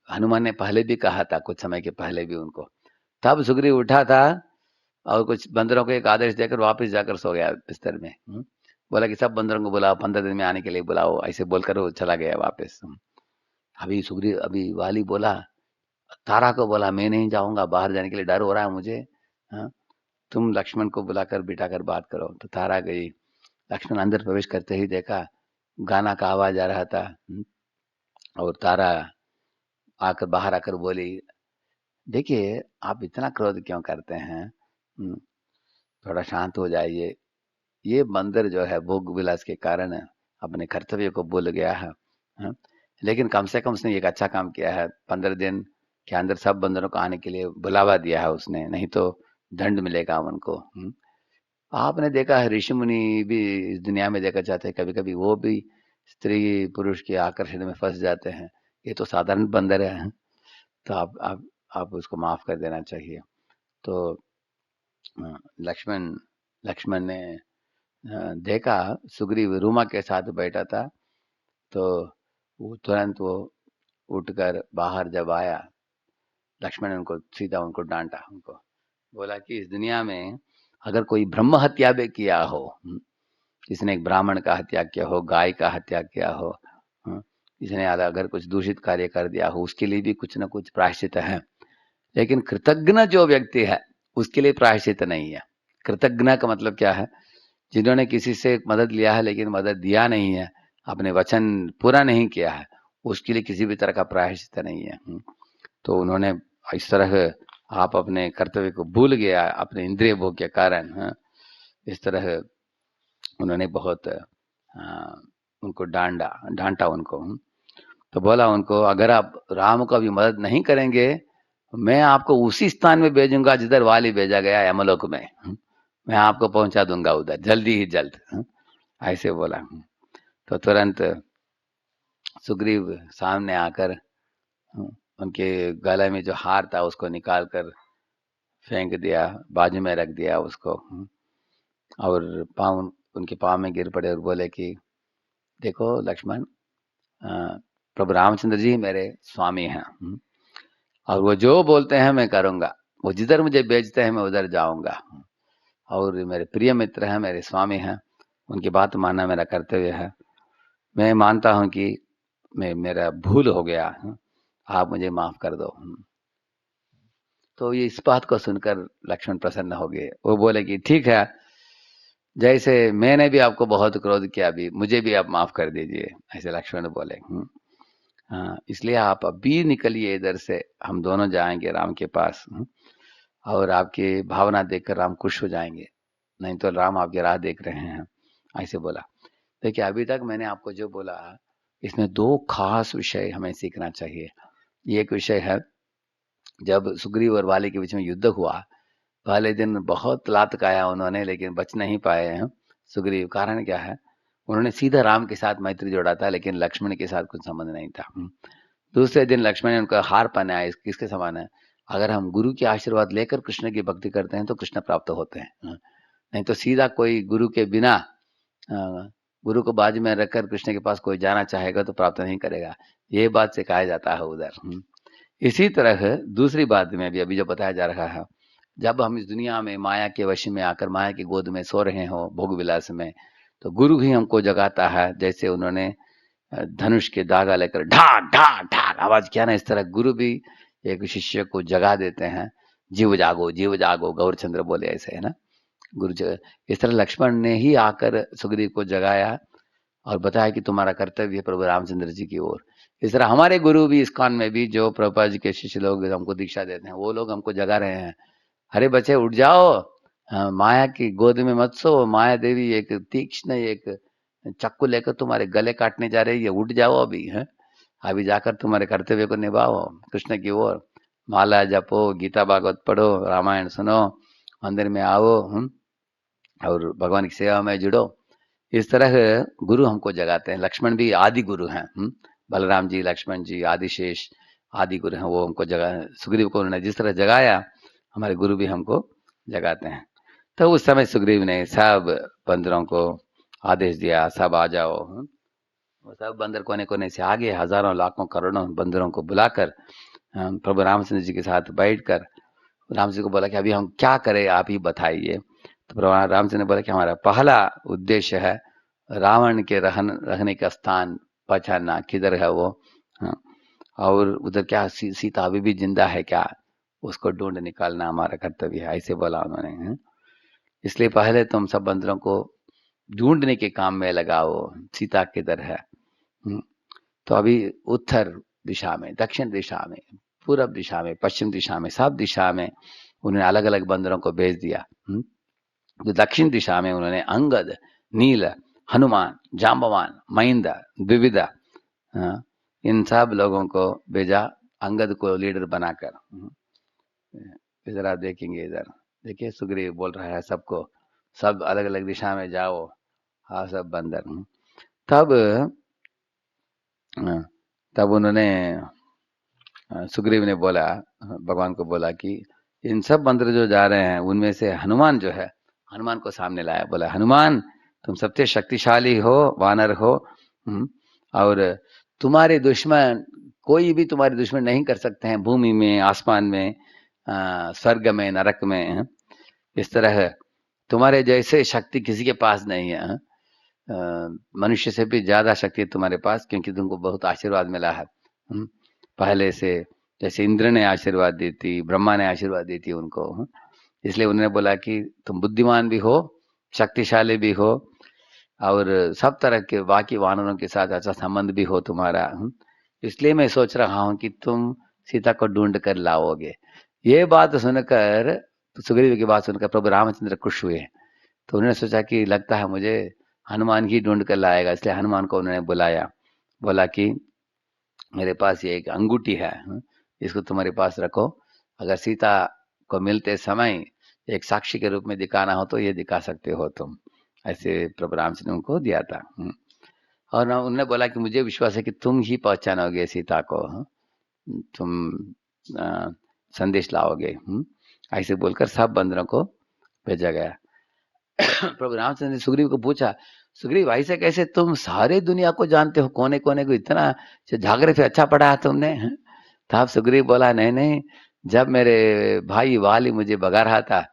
हनुमान ने पहले भी कहा था, कुछ समय के पहले भी उनको। तब सुग्रीव उठा था और कुछ बंदरों को एक आदेश देकर वापस जाकर सो गया बिस्तर में। बोला कि सब बंदरों को बुलाओ, 15 दिन में आने के लिए बुलाओ, ऐसे बोलकर वो चला गया वापस। अभी वाली बोला, तारा को बोला मैं नहीं जाऊंगा, बाहर जाने के लिए डर हो रहा है मुझे, तुम लक्ष्मण को बुलाकर बिठाकर बात करो। तो तारा गई। लक्ष्मण अंदर प्रवेश करते ही देखा गाना का आवाज आ रहा था, और तारा आकर बाहर आकर बोली, देखिए आप इतना क्रोध क्यों करते हैं, थोड़ा शांत हो जाइए। ये बंदर जो है भोग विलास के कारण अपने कर्तव्य को भूल गया है, लेकिन कम से कम उसने एक अच्छा काम किया है। 15 दिन के अंदर सब बंदरों को आने के लिए बुलावा दिया है उसने, नहीं तो दंड मिलेगा उनको। आपने देखा है ऋषि मुनि भी इस दुनिया में देखा जाते हैं, कभी कभी वो भी स्त्री पुरुष के आकर्षण में फंस जाते हैं। ये तो साधारण बंदर है, तो आप उसको माफ कर देना चाहिए। तो लक्ष्मण लक्ष्मण ने देखा सुग्रीव रूमा के साथ बैठा था, तो वो तुरंत वो उठकर बाहर जब आया, लक्ष्मण ने उनको सीधा उनको डांटा, उनको बोला कि इस दुनिया में अगर कोई ब्रह्म हत्या भी किया हो, किसी एक ब्राह्मण का हत्या किया हो, गाय का हत्या किया हो, किसी अगर कुछ दूषित कार्य कर दिया हो, उसके लिए भी कुछ न कुछ प्रायश्चित है। लेकिन कृतज्ञ जो व्यक्ति है उसके लिए प्रायश्चित नहीं है। कृतज्ञ का मतलब क्या है? जिन्होंने किसी से मदद लिया है लेकिन मदद दिया नहीं है, अपने वचन पूरा नहीं किया है, उसके लिए किसी भी तरह का प्रायश्चित नहीं है। तो उन्होंने इस तरह आप अपने कर्तव्य को भूल गया अपने इंद्रिय भोग के कारण। इस तरह उन्होंने बहुत उनको डांटा उनको। तो बोला उनको, अगर आप राम को भी मदद नहीं करेंगे, मैं आपको उसी स्थान में भेजूंगा जिधर वाली भेजा गया यमलोक में। मैं आपको पहुंचा दूंगा उधर जल्दी ही जल्द। ऐसे बोला। तो तुरंत सुग्रीव सामने आकर उनके गले में जो हार था उसको निकाल कर फेंक दिया, बाजू में रख दिया उसको, और पाँव उनके पाँव में गिर पड़े और बोले कि देखो लक्ष्मण, प्रभु रामचंद्र जी मेरे स्वामी हैं, और वो जो बोलते हैं मैं करूँगा, वो जिधर मुझे भेजते हैं मैं उधर जाऊँगा, और मेरे प्रिय मित्र हैं, मेरे स्वामी हैं, उनकी बात मानना मेरा कर्तव्य है। मैं मानता हूँ कि मेरा भूल हो गया, आप मुझे माफ कर दो। तो ये इस बात को सुनकर लक्ष्मण प्रसन्न हो गए। वो बोले कि ठीक है, जैसे मैंने भी आपको बहुत क्रोध किया, अभी मुझे भी आप माफ कर दीजिए। ऐसे लक्ष्मण बोले। हाँ, इसलिए आप अभी निकलिए इधर से, हम दोनों जाएंगे राम के पास, और आपकी भावना देखकर राम खुश हो जाएंगे, नहीं तो राम आपकी राह देख रहे हैं। ऐसे बोला। देखिए, अभी तक मैंने आपको जो बोला, इसमें दो खास विषय हमें सीखना चाहिए। एक विषय है, जब सुग्रीव और वाली के बीच में युद्ध हुआ, पहले दिन बहुत लात खाया उन्होंने, लेकिन बच नहीं पाए हैं सुग्रीव। कारण क्या है? उन्होंने सीधा राम के साथ मैत्री जोड़ा था, लेकिन लक्ष्मण के साथ कुछ संबंध नहीं था। दूसरे दिन लक्ष्मण ने उनका हार पहनाया। किसके समान है? अगर हम गुरु के आशीर्वाद लेकर कृष्ण की भक्ति करते हैं तो कृष्ण प्राप्त होते हैं, नहीं तो सीधा कोई गुरु के बिना, गुरु को बाजू में रखकर कृष्ण के पास कोई जाना चाहेगा तो प्राप्त नहीं करेगा। ये बात से कहा जाता है उधर। इसी तरह दूसरी बात में भी अभी जो बताया जा रहा है, जब हम इस दुनिया में माया के वश में आकर माया की गोद में सो रहे हो भोग विलास में, तो गुरु ही हमको जगाता है। जैसे उन्होंने धनुष के धागा लेकर ढाक ढाक ढाक आवाज किया ना, इस तरह गुरु भी एक शिष्य को जगा देते हैं। जीव जागो गौरचंद्र बोले ऐसे, है ना, गुरु जग। इस तरह लक्ष्मण ने ही आकर सुग्रीव को जगाया और बताया कि तुम्हारा कर्तव्य है प्रभु रामचंद्र जी की ओर। इस तरह हमारे गुरु भी इस्कॉन में भी, जो प्रभुपाद जी के शिष्य लोग हमको दीक्षा देते हैं, वो लोग हमको जगा रहे हैं। अरे बच्चे उठ जाओ, माया की गोद में मत सो। माया देवी एक तीक्ष्ण एक चाकू लेकर तुम्हारे गले काटने जा रही है, उठ जाओ अभी। है, अभी जाकर तुम्हारे कर्तव्य को निभाओ कृष्ण की ओर। माला जपो, गीता भागवत पढ़ो, रामायण सुनो, मंदिर में आओ, और भगवान की सेवा में जुड़ो। इस तरह गुरु हमको जगाते हैं। लक्ष्मण भी आदि गुरु हैं। बलराम जी, लक्ष्मण जी, आदिशेष आदि गुरु हैं। वो हमको जगा, सुग्रीव को उन्होंने जिस तरह जगाया, हमारे गुरु भी हमको जगाते हैं। तो उस समय सुग्रीव ने सब बंदरों को आदेश दिया, सब आ जाओ। वो सब बंदर कोने कोने से आगे, हजारों लाखों करोड़ों बंदरों को बुलाकर प्रभु रामचंद्र जी के साथ बैठकर राम जी को बोला कि अभी हम क्या करें, आप ही बताइए। तो प्रभु रामचंद्र ने बोला कि हमारा पहला उद्देश्य है रावण के रहने का स्थान पहचानना, किधर है वो, और उधर क्या सीता अभी भी जिंदा है क्या, उसको ढूंढ निकालना हमारा कर्तव्य है। ऐसे बोला उन्होंने। इसलिए पहले तुम सब बंदरों को ढूंढने के काम में लगाओ, सीता किधर है। तो अभी उत्तर दिशा में, दक्षिण दिशा में, पूरब दिशा में, पश्चिम दिशा में, सब दिशा में उन्होंने अलग अलग बंदरों को भेज दिया। तो दक्षिण दिशा में उन्होंने अंगद, नील, हनुमान, जाम्बवान, महेंद्र, द्विविदा, इन सब लोगों को भेजा, अंगद को लीडर बनाकर। इधर आप देखेंगे, इधर देखिए सुग्रीव बोल रहा है सबको, सब अलग अलग दिशा में जाओ। हाँ, सब बंदर। तब उन्होंने, सुग्रीव ने बोला, भगवान को बोला कि इन सब बंदर जो जा रहे हैं उनमें से हनुमान जो है, हनुमान को सामने लाया। बोला, हनुमान तुम सबसे शक्तिशाली हो, वानर हो, और तुम्हारे दुश्मन कोई भी तुम्हारे दुश्मन नहीं कर सकते हैं, भूमि में, आसमान में, स्वर्ग में, नरक में। इस तरह तुम्हारे जैसे शक्ति किसी के पास नहीं है। मनुष्य से भी ज्यादा शक्ति तुम्हारे पास, क्योंकि तुमको बहुत आशीर्वाद मिला है पहले से। जैसे इंद्र ने आशीर्वाद दी थी, ब्रह्मा ने आशीर्वाद दी थी उनको। इसलिए उन्होंने बोला कि तुम बुद्धिमान भी हो, शक्तिशाली भी हो, और सब तरह के बाकी वानरों के साथ अच्छा संबंध भी हो तुम्हारा। इसलिए मैं सोच रहा हूँ कि तुम सीता को ढूंढ कर लाओगे। ये बात सुनकर, सुग्रीव की बात सुनकर प्रभु रामचंद्र खुश हुए। तो उन्होंने सोचा कि लगता है मुझे हनुमान ही ढूंढ कर लाएगा, इसलिए हनुमान को उन्होंने बुलाया। बोला कि मेरे पास ये एक अंगूठी है, इसको तुम्हारे पास रखो। अगर सीता को मिलते समय एक साक्षी के रूप में दिखाना हो तो ये दिखा सकते हो तुम। ऐसे प्रभु रामचंद्र ने उनको दिया था। और उन्होंने बोला कि मुझे विश्वास है कि तुम ही पहचानोगे सीता को, तुम संदेश लाओगे। ऐसे बोलकर सब बंदरों को भेजा गया। प्रभु रामचंद्र ने सुग्रीव को पूछा, सुग्रीव ऐसे कैसे तुम सारे दुनिया को जानते हो, कोने कोने को इतना जागृत अच्छा पढ़ा है तुमने? तब सुग्रीव बोला, नहीं नहीं, जब मेरे भाई वाली मुझे भगा रहा था,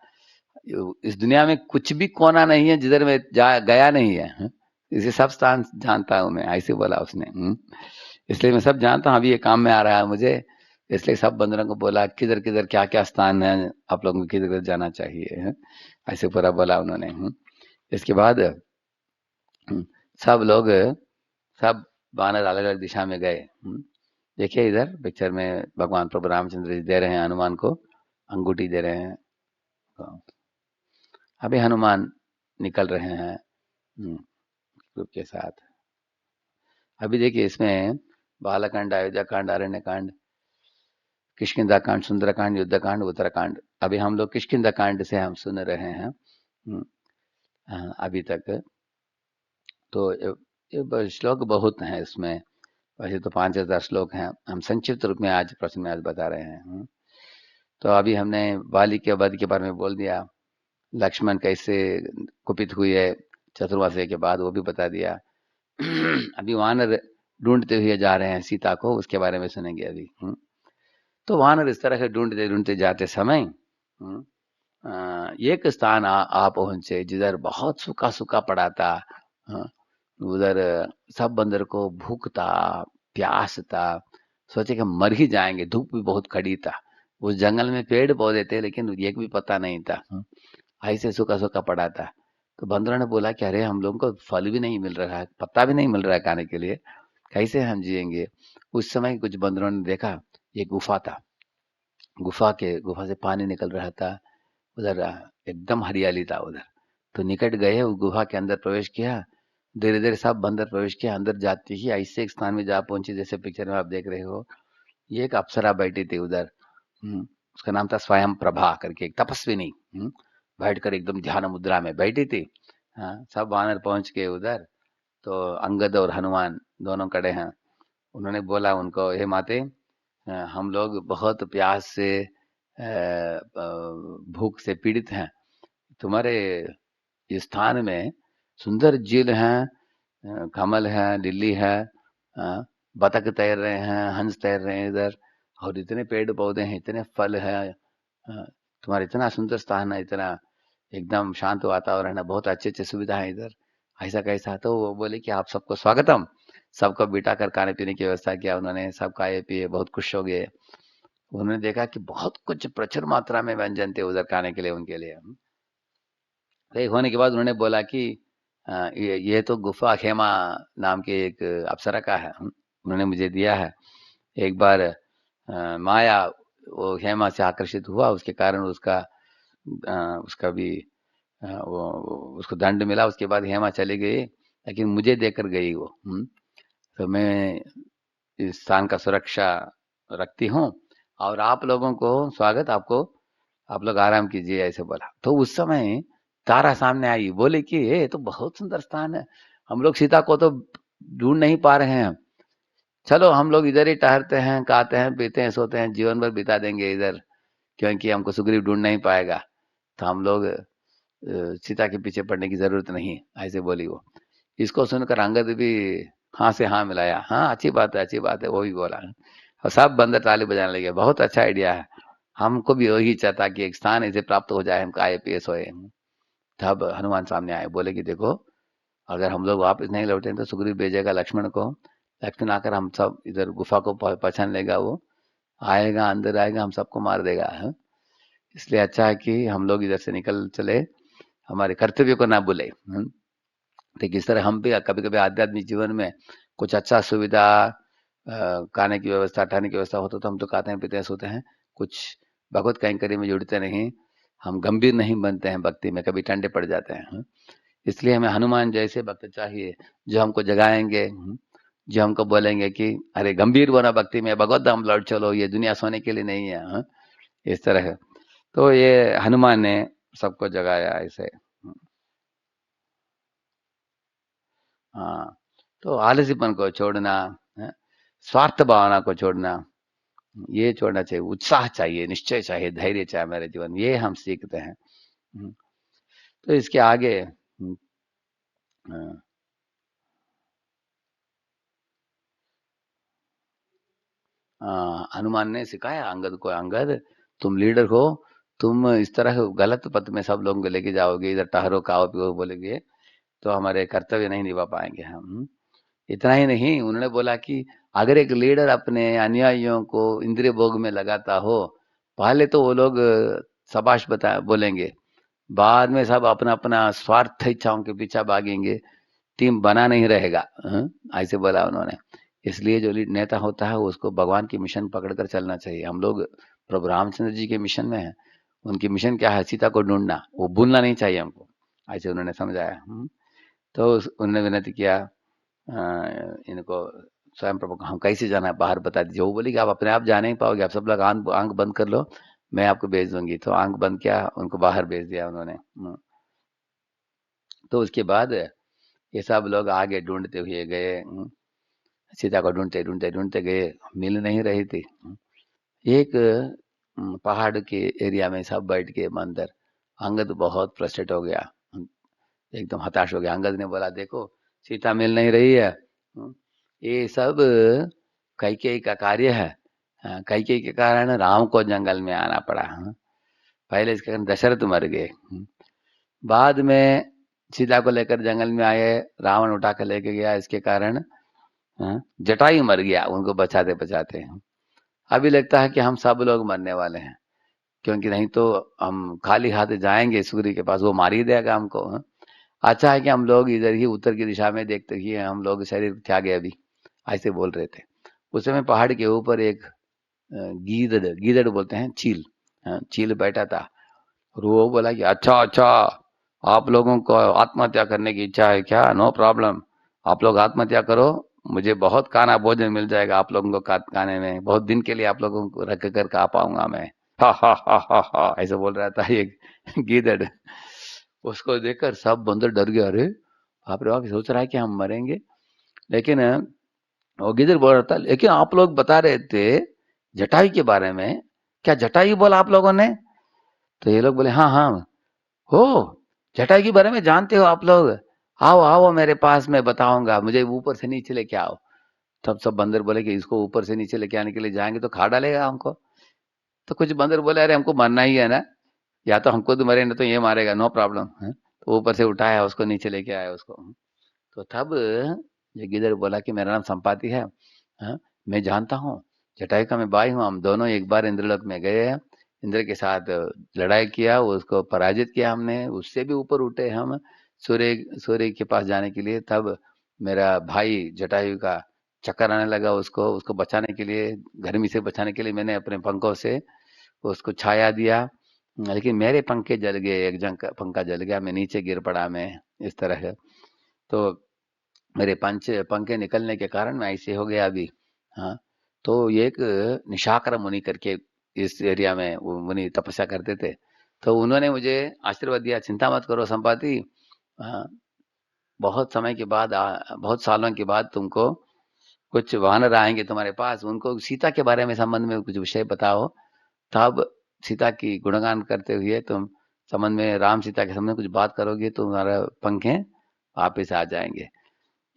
इस दुनिया में कुछ भी कोना नहीं है जिधर मैं गया नहीं है, इसे सब स्थान जानता हूं मैं, ऐसे बोला उसने। इसलिए मैं सब जानता हूँ, अभी ये काम में आ रहा है मुझे। इसलिए सब बंदरों को बोला किधर किधर क्या क्या स्थान है, आप लोगों को किधर किधर जाना चाहिए, ऐसे पूरा बोला उन्होंने। इसके बाद सब लोग, सब वानर अलग अलग दिशा में गए। देखिए इधर पिक्चर में भगवान प्रभु रामचंद्र जी दे रहे हैं हनुमान को अंगूठी दे रहे हैं। अभी हनुमान निकल रहे हैं ग्रुप के साथ। अभी देखिए इसमें बालकांड, अयोध्या कांड, अरण्य कांड, किष्किंधा कांड, सुंदरकांड, युद्धकांड, उत्तरकांड। अभी हम लोग किष्किंधा कांड से हम सुन रहे हैं अभी तक। तो श्लोक बहुत हैं इसमें, वैसे तो 5000 श्लोक हैं, हम संक्षिप्त रूप में आज प्रश्न में आज बता रहे हैं। तो अभी हमने वाली के वध के बारे में बोल दिया, लक्ष्मण कैसे कुपित हुए चतुर्मास्य के बाद वो भी बता दिया। अभी वानर ढूंढते हुए जा रहे हैं सीता को, उसके बारे में सुनेंगे अभी। तो वानर इस तरह से ढूंढते ढूंढते जाते समय एक स्थान आ पहुंचे जिधर बहुत सूखा सूखा पड़ा था। उधर सब बंदर को भूख था, प्यास था, सोचे कि मर ही जाएंगे, धूप भी बहुत कड़ी था। उस जंगल में पेड़ पौधे थे लेकिन एक भी पत्ता नहीं था, ऐसे सूखा सूखा पड़ा था। तो बंदरों ने बोला कि अरे हम लोगों को फल भी नहीं मिल रहा है, पत्ता भी नहीं मिल रहा है खाने के लिए, कैसे हम जिएंगे? उस समय कुछ बंदरों ने देखा ये गुफा था, गुफा से पानी निकल रहा था, उधर एकदम हरियाली था उधर। तो निकट गए, उस गुफा के अंदर प्रवेश किया, धीरे धीरे सब बंदर प्रवेश किया। अंदर जाते ही ऐसे एक स्थान में जा पहुंचे जैसे पिक्चर में आप देख रहे हो, ये एक अप्सरा बैठी थी उधर। उसका नाम था स्वयं प्रभा करके, एक तपस्विनी बैठकर एकदम ध्यान मुद्रा में बैठी थी। सब वानर पहुंच के उधर, तो अंगद और हनुमान दोनों खड़े हैं। उन्होंने बोला उनको, हे माते, हम लोग बहुत प्यास से, भूख से पीड़ित हैं। तुम्हारे इस स्थान में सुंदर झील है, कमल है, लिली है, बतख तैर रहे हैं, हंस तैर रहे हैं इधर, और इतने पेड़ पौधे हैं, इतने फल है, तुम्हारा इतना सुंदर स्थान है, इतना एकदम शांत वातावरण है, बहुत अच्छे अच्छे सुविधा है इधर, ऐसा कैसा? तो वो बोले कि आप सबको स्वागतम। सबको बिठा कर खाने पीने की व्यवस्था किया उन्होंने, सब खाए पिए बहुत खुश हो गए। उन्होंने देखा कि बहुत कुछ प्रचुर मात्रा में व्यंजन थे उधर खाने के लिए उनके लिए। एक होने के बाद उन्होंने बोला कि ये तो गुफा खेमा नाम के एक अप्सरा का है, उन्होंने मुझे दिया है। एक बार माया वो हेमा से आकर्षित हुआ, उसके कारण उसका भी वो उसको दंड मिला। उसके बाद हेमा चली गई, लेकिन मुझे देकर गई वो। तो मैं इस स्थान का सुरक्षा रखती हूँ, और आप लोगों को स्वागत, आपको, आप लोग आराम कीजिए, ऐसे बोला। तो उस समय तारा सामने आई, बोले कि ये तो बहुत सुंदर स्थान है, हम लोग सीता को तो ढूंढ नहीं पा रहे हैं, चलो हम लोग इधर ही ठहरते हैं, खाते हैं, पीते हैं, सोते हैं, जीवन भर बिता देंगे इधर, क्योंकि हमको सुग्रीव ढूंढ नहीं पाएगा, तो हम लोग सीता के पीछे पड़ने की जरूरत नहीं, ऐसे बोली वो। इसको सुनकर अंगद भी हाँ से हाँ मिलाया, हाँ अच्छी बात है, अच्छी बात है, वो भी बोला। और सब बंदर ताली बजाने लगे, बहुत अच्छा आइडिया है, हमको भी वही चाहता कि एक स्थान इसे प्राप्त हो जाए, हम खाए पिए सोए। तब हनुमान सामने आए, बोले कि देखो, अगर हम लोग वापस नहीं लौटे तो सुग्रीव भेजेगा लक्ष्मण को, लक्ष्मण आकर हम सब इधर गुफा को पहचान लेगा वो, आएगा, अंदर आएगा, हम सबको मार देगा, है? इसलिए अच्छा है कि हम लोग इधर से निकल चले, हमारे कर्तव्य को ना भूले। तो किस तरह हम भी कभी कभी आध्यात्मिक जीवन में कुछ अच्छा सुविधा, खाने की व्यवस्था, ठहरने की व्यवस्था होता तो हम तो खाते हैं पीते हैं सोते हैं, कुछ भगवत कैंकर्य में जुड़ते नहीं, हम गंभीर नहीं बनते हैं भक्ति में, कभी ठंडे पड़ जाते हैं। इसलिए हमें हनुमान जैसे भक्त चाहिए, जो हमको जगाएंगे, जो हमको बोलेंगे कि अरे गंभीर बना भक्ति में, भगवत धाम लौट चलो, ये दुनिया सोने के लिए नहीं है, इस तरह है। तो ये हनुमान ने सबको जगाया ऐसे। हाँ, तो आलसीपन को छोड़ना, है, स्वार्थ भावना को छोड़ना, ये छोड़ना चाहिए, उत्साह चाहिए, निश्चय चाहिए, धैर्य चाहिए मेरे जीवन में, ये हम सीखते हैं। तो इसके आगे हाँ, हनुमान ने सिखाया अंगद को, अंगद तुम लीडर हो, तुम इस तरह गलत पथ में सब लोगों को लेके जाओगे, इधर टहरो खाओ पियो बोलेंगे तो हमारे कर्तव्य नहीं निभा पाएंगे हम। इतना ही नहीं, उन्होंने बोला कि अगर एक लीडर अपने अनुयायियों को इंद्रिय भोग में लगाता हो, पहले तो वो लोग शाबाश बता बोलेंगे, बाद में सब अपना अपना स्वार्थ इच्छाओं के पीछे भागेंगे, टीम बना नहीं रहेगा। ऐसे बोला उन्होंने। इसलिए जो लीड नेता होता है उसको भगवान की मिशन पकड़कर चलना चाहिए। हम लोग प्रभु रामचंद्र जी के मिशन में है, उनकी मिशन क्या है, सीता को ढूंढना, वो भूलना नहीं चाहिए हमको, ऐसे उन्होंने समझाया। तो उन्होंने विनती किया इनको, स्वयं प्रभु को हम कैसे जाना है बाहर बता दीजिए। वो बोली कि आप अपने आप जा नहीं पाओगे, आप सब लोग आंख आंख बंद कर लो, मैं आपको भेज दूंगी। तो आंख बंद किया, उनको बाहर भेज दिया उन्होंने। तो उसके बाद ये सब लोग आगे ढूंढते हुए गए, सीता को ढूंढते ढूंढते ढूंढते गए, मिल नहीं रही थी। एक पहाड़ के एरिया में सब बैठ के मंदिर, अंगद बहुत फ्रस्ट्रेट हो गया, एकदम हताश हो गया। अंगद ने बोला देखो सीता मिल नहीं रही है, ये सब कैकेयी का कार्य है, कैकेयी के कारण राम को जंगल में आना पड़ा। पहले इसके कारण दशरथ मर गए, बाद में सीता को लेकर जंगल में आए, रावण उठा कर लेके गया, इसके कारण जटायु मर गया उनको बचाते बचाते। अभी लगता है कि हम सब लोग मरने वाले हैं, क्योंकि नहीं तो हम खाली हाथ जाएंगे सूर्य के पास, वो मार ही देगा हमको। अच्छा है कि हम लोग इधर ही उत्तर की दिशा में देखते ही हम लोग शरीर त्यागे अभी, ऐसे बोल रहे थे। उस समय पहाड़ के ऊपर एक गीदड़, गीदड़ बोलते हैं चील, चील बैठा था। और वो बोला कि अच्छा अच्छा, आप लोगों को आत्महत्या करने की इच्छा है क्या? नो प्रॉब्लम, आप लोग आत्महत्या करो, मुझे बहुत खाना भोजन मिल जाएगा आप लोगों को खाने में, बहुत दिन के लिए आप लोगों को रख कर खा पाऊंगा मैं। हा हा हा हा हा, ऐसे बोल रहा था ये गीदड़। उसको देखकर सब बंदर डर गए, अरे बाप रे बाप, सोच रहा है कि हम मरेंगे। लेकिन वो गिदर बोल रहा था, लेकिन आप लोग बता रहे थे जटायु के बारे में, क्या जटायु बोला आप लोगों ने? तो ये लोग बोले हाँ हाँ, हो जटायु के बारे में जानते हो आप लोग, आओ आओ मेरे पास, मैं बताऊंगा, मुझे ऊपर से नीचे लेके आओ। तब सब बंदर बोले कि इसको ऊपर से नीचे लेके आने के लिए जाएंगे तो खा डालेगा हमको। तो कुछ बंदर बोले अरे हमको मरना ही है ना, या तो हमको तो मरे ना तो ये मारेगा, नो प्रॉब्लम है। तो ऊपर से उठाया उसको, नीचे लेके आया उसको। तो तब ये गिदड़ बोला कि मेरा नाम संपाति है, मैं जानता हूँ जटायु का मैं भाई हूँ, हम दोनों एक बार इंद्रलोक में गए हैं, इंद्र के साथ लड़ाई किया, उसको पराजित किया हमने, उससे भी ऊपर उठे हम सूर्य सूर्य के पास जाने के लिए। तब मेरा भाई जटायु का चक्कर आने लगा, उसको उसको बचाने के लिए, गर्मी से बचाने के लिए मैंने अपने पंखों से उसको छाया दिया, लेकिन मेरे पंखे जल गए, एक जंग का पंखा जल गया, मैं नीचे गिर पड़ा, मैं इस तरह है। तो मेरे पंखे निकलने के कारण मैं ऐसे हो गया अभी। हाँ, तो ये एक निशाकर मुनि करके इस एरिया में वो मुनि तपस्या करते थे, तो उन्होंने मुझे आशीर्वाद दिया, चिंता मत करो संपाति, हाँ, बहुत समय के बाद बहुत सालों के बाद तुमको कुछ वानर आएंगे तुम्हारे पास, उनको सीता के बारे में संबंध में कुछ विषय बताओ, तब सीता की गुणगान करते हुए तुम संबंध में, राम सीता के संबंध में कुछ बात करोगे तो तुम्हारा पंखे वापिस आ जाएंगे।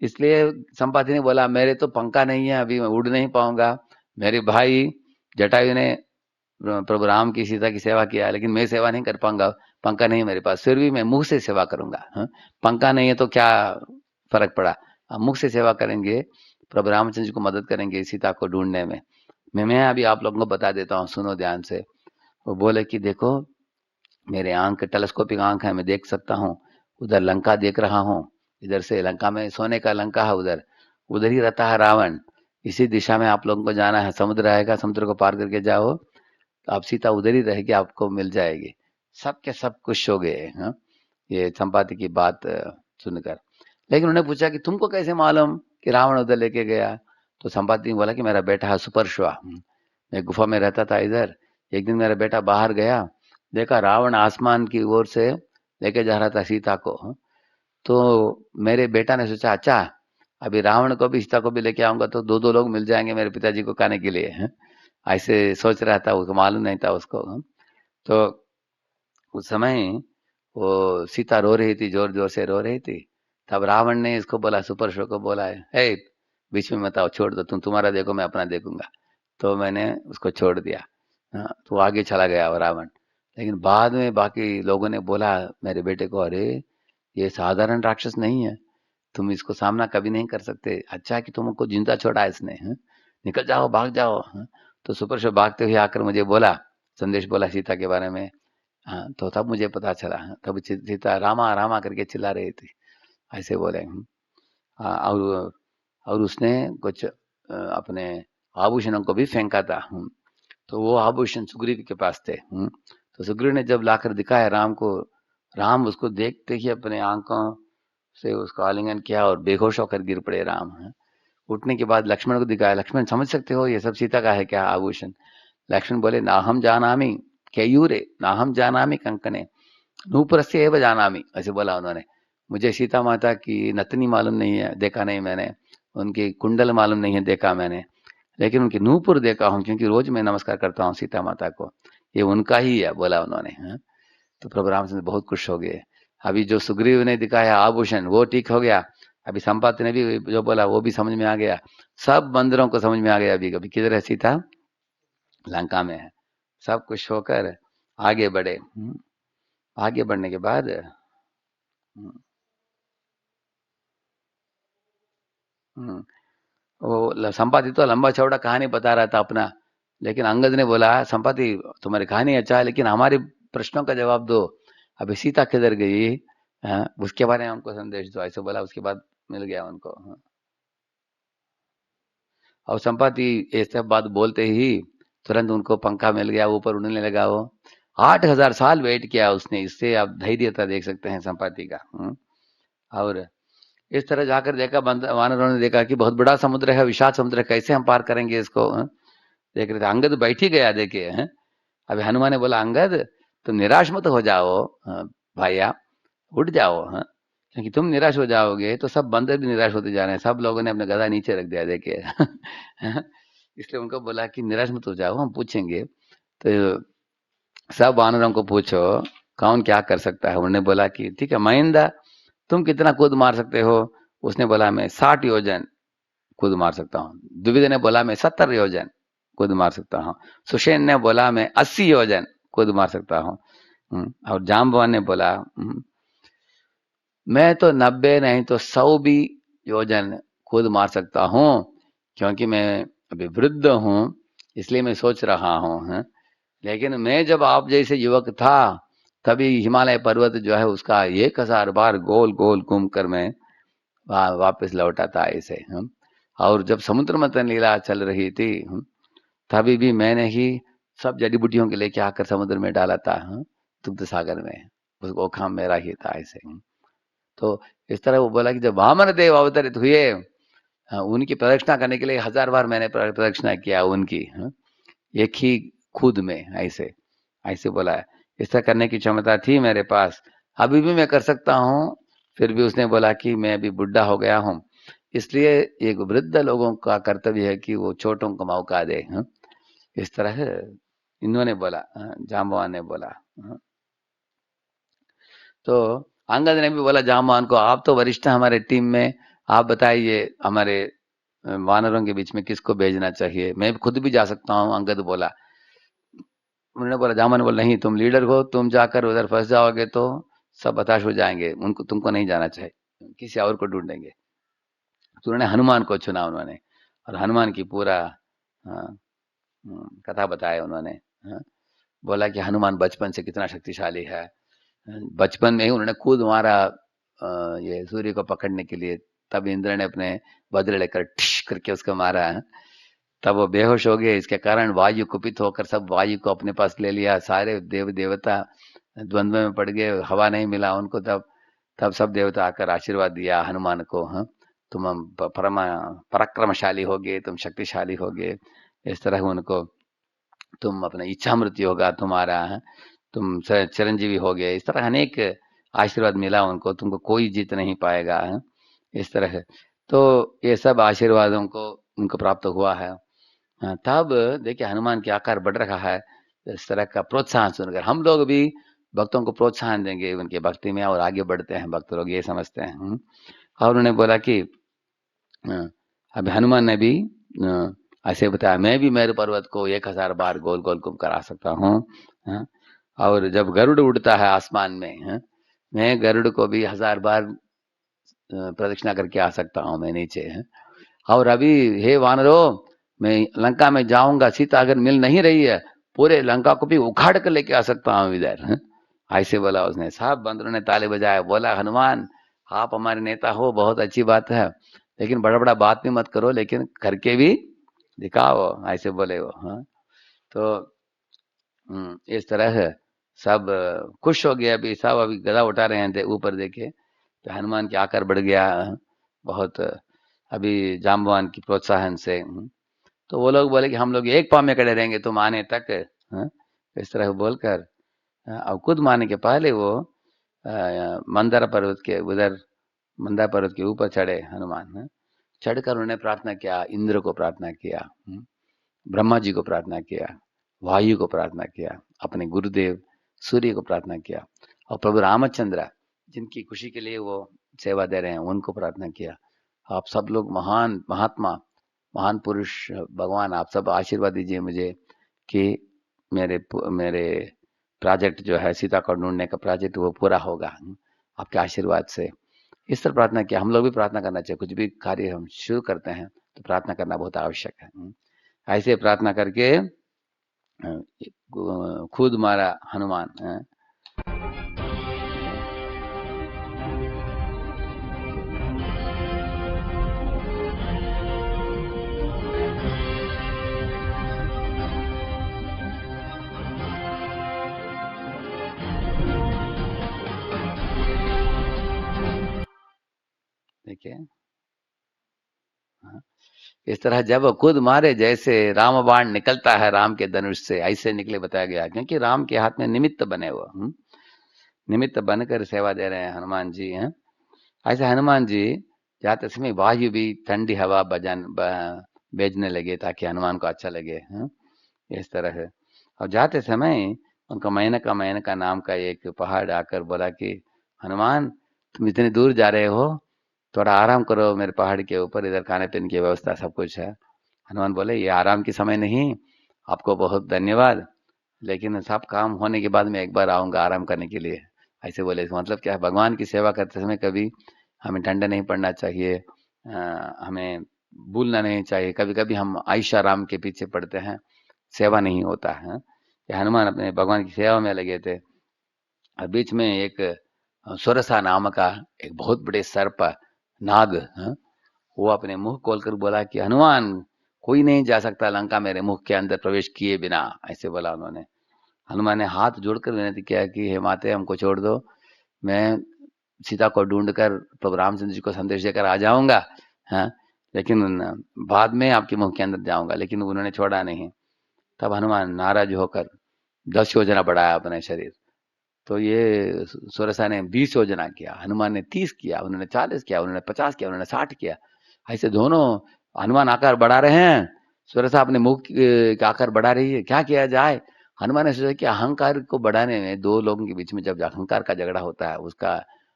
इसलिए संपाति ने बोला मेरे तो पंखा नहीं है, अभी मैं उड़ नहीं पाऊंगा, मेरे भाई जटायु ने प्रभु राम की सीता की सेवा किया, लेकिन मैं सेवा नहीं कर पाऊंगा, पंखा नहीं है मेरे पास, फिर भी मैं मुख से सेवा करूंगा। पंखा नहीं है तो क्या फर्क पड़ा, हम मुख से सेवा करेंगे, प्रभु रामचंद्र जी को मदद करेंगे सीता को ढूंढने में। मैं अभी आप लोगों को बता देता हूँ, सुनो ध्यान से। वो बोले कि देखो, मेरे आंख टेलीस्कोपिक आंख है, मैं देख सकता हूँ, उधर लंका देख रहा हूँ, इधर से लंका में सोने का लंका है, उधर उधर ही रहता है रावण। इसी दिशा में आप लोगों को जाना है, समुद्र आएगा, समुद्र को पार करके जाओ तो आप सीता उधर ही रहेगी, आपको मिल जाएगी। सब के सब खुश हो गए, हाँ, ये संपाति की बात सुनकर। लेकिन उन्होंने पूछा कि तुमको कैसे मालूम कि रावण उधर लेके गया? तो संपाति ने बोला कि मेरा बेटा है सुपरश्वा, मैं गुफा में रहता था इधर। एक दिन मेरा बेटा बाहर गया, देखा रावण आसमान की ओर से लेके जा रहा था सीता को, हाँ। तो मेरे बेटा ने सोचा, अच्छा अभी रावण को भी सीता को भी लेके आऊंगा तो दो दो लोग मिल जाएंगे मेरे पिताजी को खाने के लिए, हाँ। ऐसे सोच रहा था, उसको मालूम नहीं था उसको, हाँ। तो उस समय वो सीता रो रही थी, जोर जोर से रो रही थी। तब रावण ने इसको बोला, सुपर शो को बोला, हे बीच में मत आओ, छोड़ दो, तुम्हारा देखो मैं अपना देखूंगा। तो मैंने उसको छोड़ दिया, हाँ, तो आगे चला गया वो रावण। लेकिन बाद में बाकी लोगों ने बोला मेरे बेटे को, अरे ये साधारण राक्षस नहीं है, तुम इसको सामना कभी नहीं कर सकते, अच्छा है कि तुमको जिंदा छोड़ा इसने, हाँ? निकल जाओ, भाग जाओ, हाँ? तो सुपर शो भागते हुए आकर मुझे बोला, संदेश बोला सीता के बारे में। हाँ, तो तब मुझे पता चला, हाँ, तब सीता रामा रामा करके चिल्ला रही थी, ऐसे बोले, हाँ, और उसने कुछ अपने आभूषणों को भी फेंका था, तो वो आभूषण सुग्रीव के पास थे, तो सुग्रीव ने जब लाकर दिखाया राम को, राम उसको देखते ही अपने आंखों से उसका आलिंगन किया और बेहोश होकर गिर पड़े राम, उठने के बाद लक्ष्मण को दिखाया, लक्ष्मण समझ सकते हो ये सब सीता का है क्या आभूषण? लक्ष्मण बोले, ना हम जानामि केयूरे, ना हम जानामि कंकणे, नूपुरस्य एव जानामि, ऐसे बोला उन्होंने। मुझे सीता माता की नतनी मालूम नहीं है, देखा नहीं मैंने, उनकी कुंडल मालूम नहीं है, देखा मैंने, लेकिन उनकी नूपुर देखा हूँ, क्योंकि रोज मैं नमस्कार करता हूँ सीता माता को, ये उनका ही है, बोला उन्होंने, हाँ? तो प्रभु रामचंद्र बहुत खुश हो गए। अभी जो सुग्रीव ने दिखाया आभूषण वो ठीक हो गया, अभी संपाति ने भी जो बोला वो भी समझ में आ गया, सब बंदरों को समझ में आ गया, अभी कभी किधर है सीता, लंका में है। सब खुश होकर आगे बढ़े, आगे बढ़ने के बाद, हम्म, वो संपाति तो लंबा चौड़ा कहानी बता रहा था अपना, लेकिन अंगद ने बोला, संपाति तुम्हारी कहानी अच्छा है लेकिन हमारे प्रश्नों का जवाब दो, अभी सीता किधर गई, हाँ, उसके बारे में हमको संदेश दो, ऐसे बोला। उसके बाद मिल गया उनको, हाँ। और संपाति ये सब बात बोलते ही तुरंत उनको पंखा मिल गया, ऊपर उड़ने लगा वो। 8,000 साल वेट किया उसने, इससे आप धैर्यता देख सकते हैं संपाति का, और इस तरह जाकर देखा, वानरों ने देखा कि बहुत बड़ा समुद्र है, विशाल समुद्र है, कैसे हम पार करेंगे इसको, देख रहे थे। अंगद बैठ ही गया देखे, अभी हनुमान ने बोला, अंगद तुम निराश मत हो जाओ, भाइया उठ जाओ, क्योंकि तुम निराश हो जाओगे तो सब बंदर भी निराश होते जा रहे हैं, सब लोगों ने अपना गधा नीचे रख दिया देखे। इसलिए उनको बोला कि निराश मत हो जाओ, हम पूछेंगे। तो सब वानरों को पूछो कौन क्या कर सकता है। उन्होंने बोला कि ठीक है महेंद्र, तुम कितना कूद मार सकते हो? उसने बोला मैं 60 योजन कूद मार सकता हूँ। द्विविद ने बोला मैं 70 योजन कूद मार सकता हूँ। सुषेण ने बोला मैं 80 योजन कूद मार सकता हूँ। और जाम्बवान ने बोला मैं तो 90 नहीं तो 100 भी योजन कूद मार सकता हूँ, क्योंकि मैं अभी वृद्ध हूँ, इसलिए मैं सोच रहा हूँ। लेकिन मैं जब आप जैसे युवक था तभी हिमालय पर्वत जो है उसका 1000 बार गोल गोल घूम कर मैं वापस लौटा था ऐसे, और जब समुद्र मंथन लीला चल रही थी, तभी भी मैंने ही सब जड़ी बूटियों के लेके आकर समुद्र में डाला था, दुग्ध सागर में, उसको काम मेरा ही था ऐसे, तो इस तरह वो बोला कि जब वामन देव अवतरित हुए, उनकी प्रदक्षिणा करने के लिए 1000 बार मैंने प्रदक्षिणा किया उनकी, एक ही खुद में ऐसे ऐसे बोला है। इस तरह करने की क्षमता थी मेरे पास, अभी भी मैं कर सकता हूँ। फिर भी उसने बोला कि मैं अभी बुढ़ा हो गया हूँ, इसलिए एक वृद्ध लोगों का कर्तव्य है कि वो छोटों को मौका दे, इस तरह इन्होंने बोला, जाम्बवान ने बोला, तो अंगद ने भी बोला जाम्बवान को, आप तो वरिष्ठ हैं हमारे टीम में, आप बताइए हमारे वानरों के बीच में किसको भेजना चाहिए, मैं खुद भी जा सकता हूँ, अंगद बोला। उन्होंने बोला, जामन बोला नहीं, तुम लीडर हो, तुम जाकर उधर फंस जाओगे तो सब हताश हो जाएंगे, उनको तुमको नहीं जाना चाहिए, किसी और को ढूंढेंगे। तो उन्होंने हनुमान को चुना उन्होंने, और हनुमान की पूरा, हाँ, कथा बताया उन्होंने। हाँ, बोला कि हनुमान बचपन से कितना शक्तिशाली है। बचपन में ही उन्होंने कूद मारा ये सूर्य को पकड़ने के लिए, तब इंद्र ने अपने वज्र लेकर ठिश करके उसको मारा है। तब वो बेहोश हो गए, इसके कारण वायु कुपित होकर सब वायु को अपने पास ले लिया, सारे देव देवता द्वंद्व में पड़ गए, हवा नहीं मिला उनको। तब तब सब देवता आकर आशीर्वाद दिया हनुमान को, हाँ तुम परम पराक्रमशाली हो गए, तुम शक्तिशाली हो गए, इस तरह उनको तुम अपना इच्छा मृत्यु होगा तुम्हारा, है तुम चिरंजीवी हो गए, इस तरह अनेक आशीर्वाद मिला उनको, तुमको कोई जीत नहीं पाएगा, है इस तरह है। तो ये सब आशीर्वादों को उनको प्राप्त हुआ है। तब देखिए हनुमान के आकार बढ़ रहा है। इस तरह का प्रोत्साहन सुनकर हम लोग भी भक्तों को प्रोत्साहन देंगे उनके भक्ति में, और आगे बढ़ते हैं भक्त लोग, ये समझते हैं। और उन्होंने बोला कि अभी हनुमान ने भी ऐसे बताया, मैं भी मेरे पर्वत को 1000 बार गोल गोल घूम कर आ सकता हूँ। और जब गरुड़ उड़ता है आसमान में, मैं गरुड़ को भी 1000 बार प्रदक्षिणा करके आ सकता हूँ मैं नीचे। और अभी हे वानरों, मैं लंका में जाऊंगा, सीता अगर मिल नहीं रही है, पूरे लंका को भी उखाड़ कर लेके आ सकता हूँ इधर। ऐसे बोला उसने। सब बंदरों ने ताली बजाया, बोला हनुमान आप हमारे नेता हो, बहुत अच्छी बात है, लेकिन बड़ा बड़ा बात भी मत करो, लेकिन करके भी दिखाओ, ऐसे बोले वो। हाँ तो इस तरह है सब खुश हो गए। अभी सब अभी गदा उठा रहे हैं ऊपर देखे, तो हनुमान के आकार बढ़ गया बहुत, अभी जाम्बवान की प्रोत्साहन से। तो वो लोग बोले कि हम लोग एक पाँव में खड़े रहेंगे तुम आने तक, इस तरह बोलकर अब खुद मारने के पहले वो मंदार पर्वत के उधर, मंदार पर्वत के ऊपर चढ़े हनुमान। चढ़कर उन्होंने प्रार्थना किया, इंद्र को प्रार्थना किया, ब्रह्मा जी को प्रार्थना किया, वायु को प्रार्थना किया, अपने गुरुदेव सूर्य को प्रार्थना किया, और प्रभु रामचंद्र जिनकी खुशी के लिए वो सेवा दे रहे हैं उनको प्रार्थना किया। आप सब लोग महान महात्मा, महान पुरुष भगवान, आप सब आशीर्वाद दीजिए मुझे कि मेरे मेरे प्रोजेक्ट जो है सीता को ढूंढने का प्रोजेक्ट वो पूरा होगा आपके आशीर्वाद से। इस तरह प्रार्थना किया। हम लोग भी प्रार्थना करना चाहिए, कुछ भी कार्य हम शुरू करते हैं तो प्रार्थना करना बहुत आवश्यक है। ऐसे प्रार्थना करके खुद मारा हनुमान। देखिए इस तरह जब खुद मारे, जैसे राम बाण निकलता है राम के धनुष से, ऐसे निकले बताया गया, क्योंकि राम के हाथ में निमित्त बने हुए, निमित्त बनकर सेवा दे रहे हैं हनुमान जी हैं। ऐसे हनुमान जी जाते समय वायु भी ठंडी हवा भेजने लगे ताकि हनुमान को अच्छा लगे, इस तरह है। और जाते समय उनका मेनका नाम का एक पहाड़ आकर बोला कि हनुमान तुम इतनी दूर जा रहे हो, थोड़ा आराम करो मेरे पहाड़ के ऊपर, इधर खाने पीने की व्यवस्था सब कुछ है। हनुमान बोले ये आराम की समय नहीं, आपको बहुत धन्यवाद, लेकिन सब काम होने के बाद मैं एक बार आऊंगा आराम करने के लिए, ऐसे बोले। मतलब क्या है, भगवान की सेवा करते समय कभी हमें ठंडा नहीं पड़ना चाहिए, हमें भूलना नहीं चाहिए। कभी कभी हम आयशा राम के पीछे पड़ते हैं, सेवा नहीं होता है। हनुमान अपने भगवान की सेवा में लगे थे। और बीच में एक सुरसा नाम का एक बहुत बड़े सर्प नाग, वो अपने मुंह खोलकर बोला कि हनुमान कोई नहीं जा सकता लंका मेरे मुख के अंदर प्रवेश किए बिना, ऐसे बोला उन्होंने। हनुमान ने हाथ जोड़कर विनती किया कि हे माते हमको छोड़ दो, मैं सीता को ढूंढकर प्रभु रामचंद्र जी को संदेश देकर आ जाऊंगा, लेकिन बाद में आपके मुख के अंदर जाऊंगा, लेकिन उन्होंने छोड़ा नहीं। तब हनुमान नाराज होकर 10 योजना बढ़ाया अपने शरीर। तो ये सुरसा ने 20 योजना किया, हनुमान ने 30 किया, उन्होंने 40 किया, उन्होंने 50 किया, उन्होंने 60 किया। ऐसे दोनों हनुमान आकार बढ़ा रहे हैं, सुरसा अपने मुख का आकार बढ़ा रही है, क्या किया जाए। हनुमान ने सोचा कि अहंकार को बढ़ाने में, दो लोगों के बीच में जब अहंकार का झगड़ा होता है उसका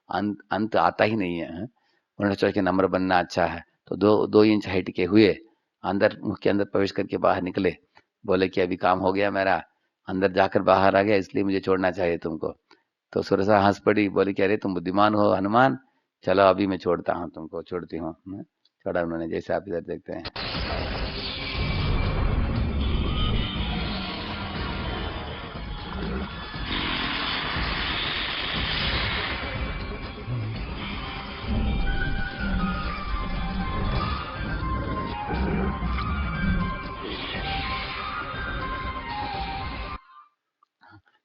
अंत आता ही नहीं है। उन्होंने सोचा कि नम्र बनना अच्छा है, तो 2 इंच हाइट के हुए, अंदर मुख के अंदर प्रवेश करके बाहर निकले, बोले कि अभी काम हो गया मेरा, अंदर जाकर बाहर आ गया, इसलिए मुझे छोड़ना चाहिए तुमको। तो सुरसा हंस पड़ी, बोली कि अरे तुम बुद्धिमान हो हनुमान, चलो अभी मैं छोड़ता हूँ तुमको, छोड़ती हूँ। छोड़ा उन्होंने, जैसे आप इधर देखते हैं।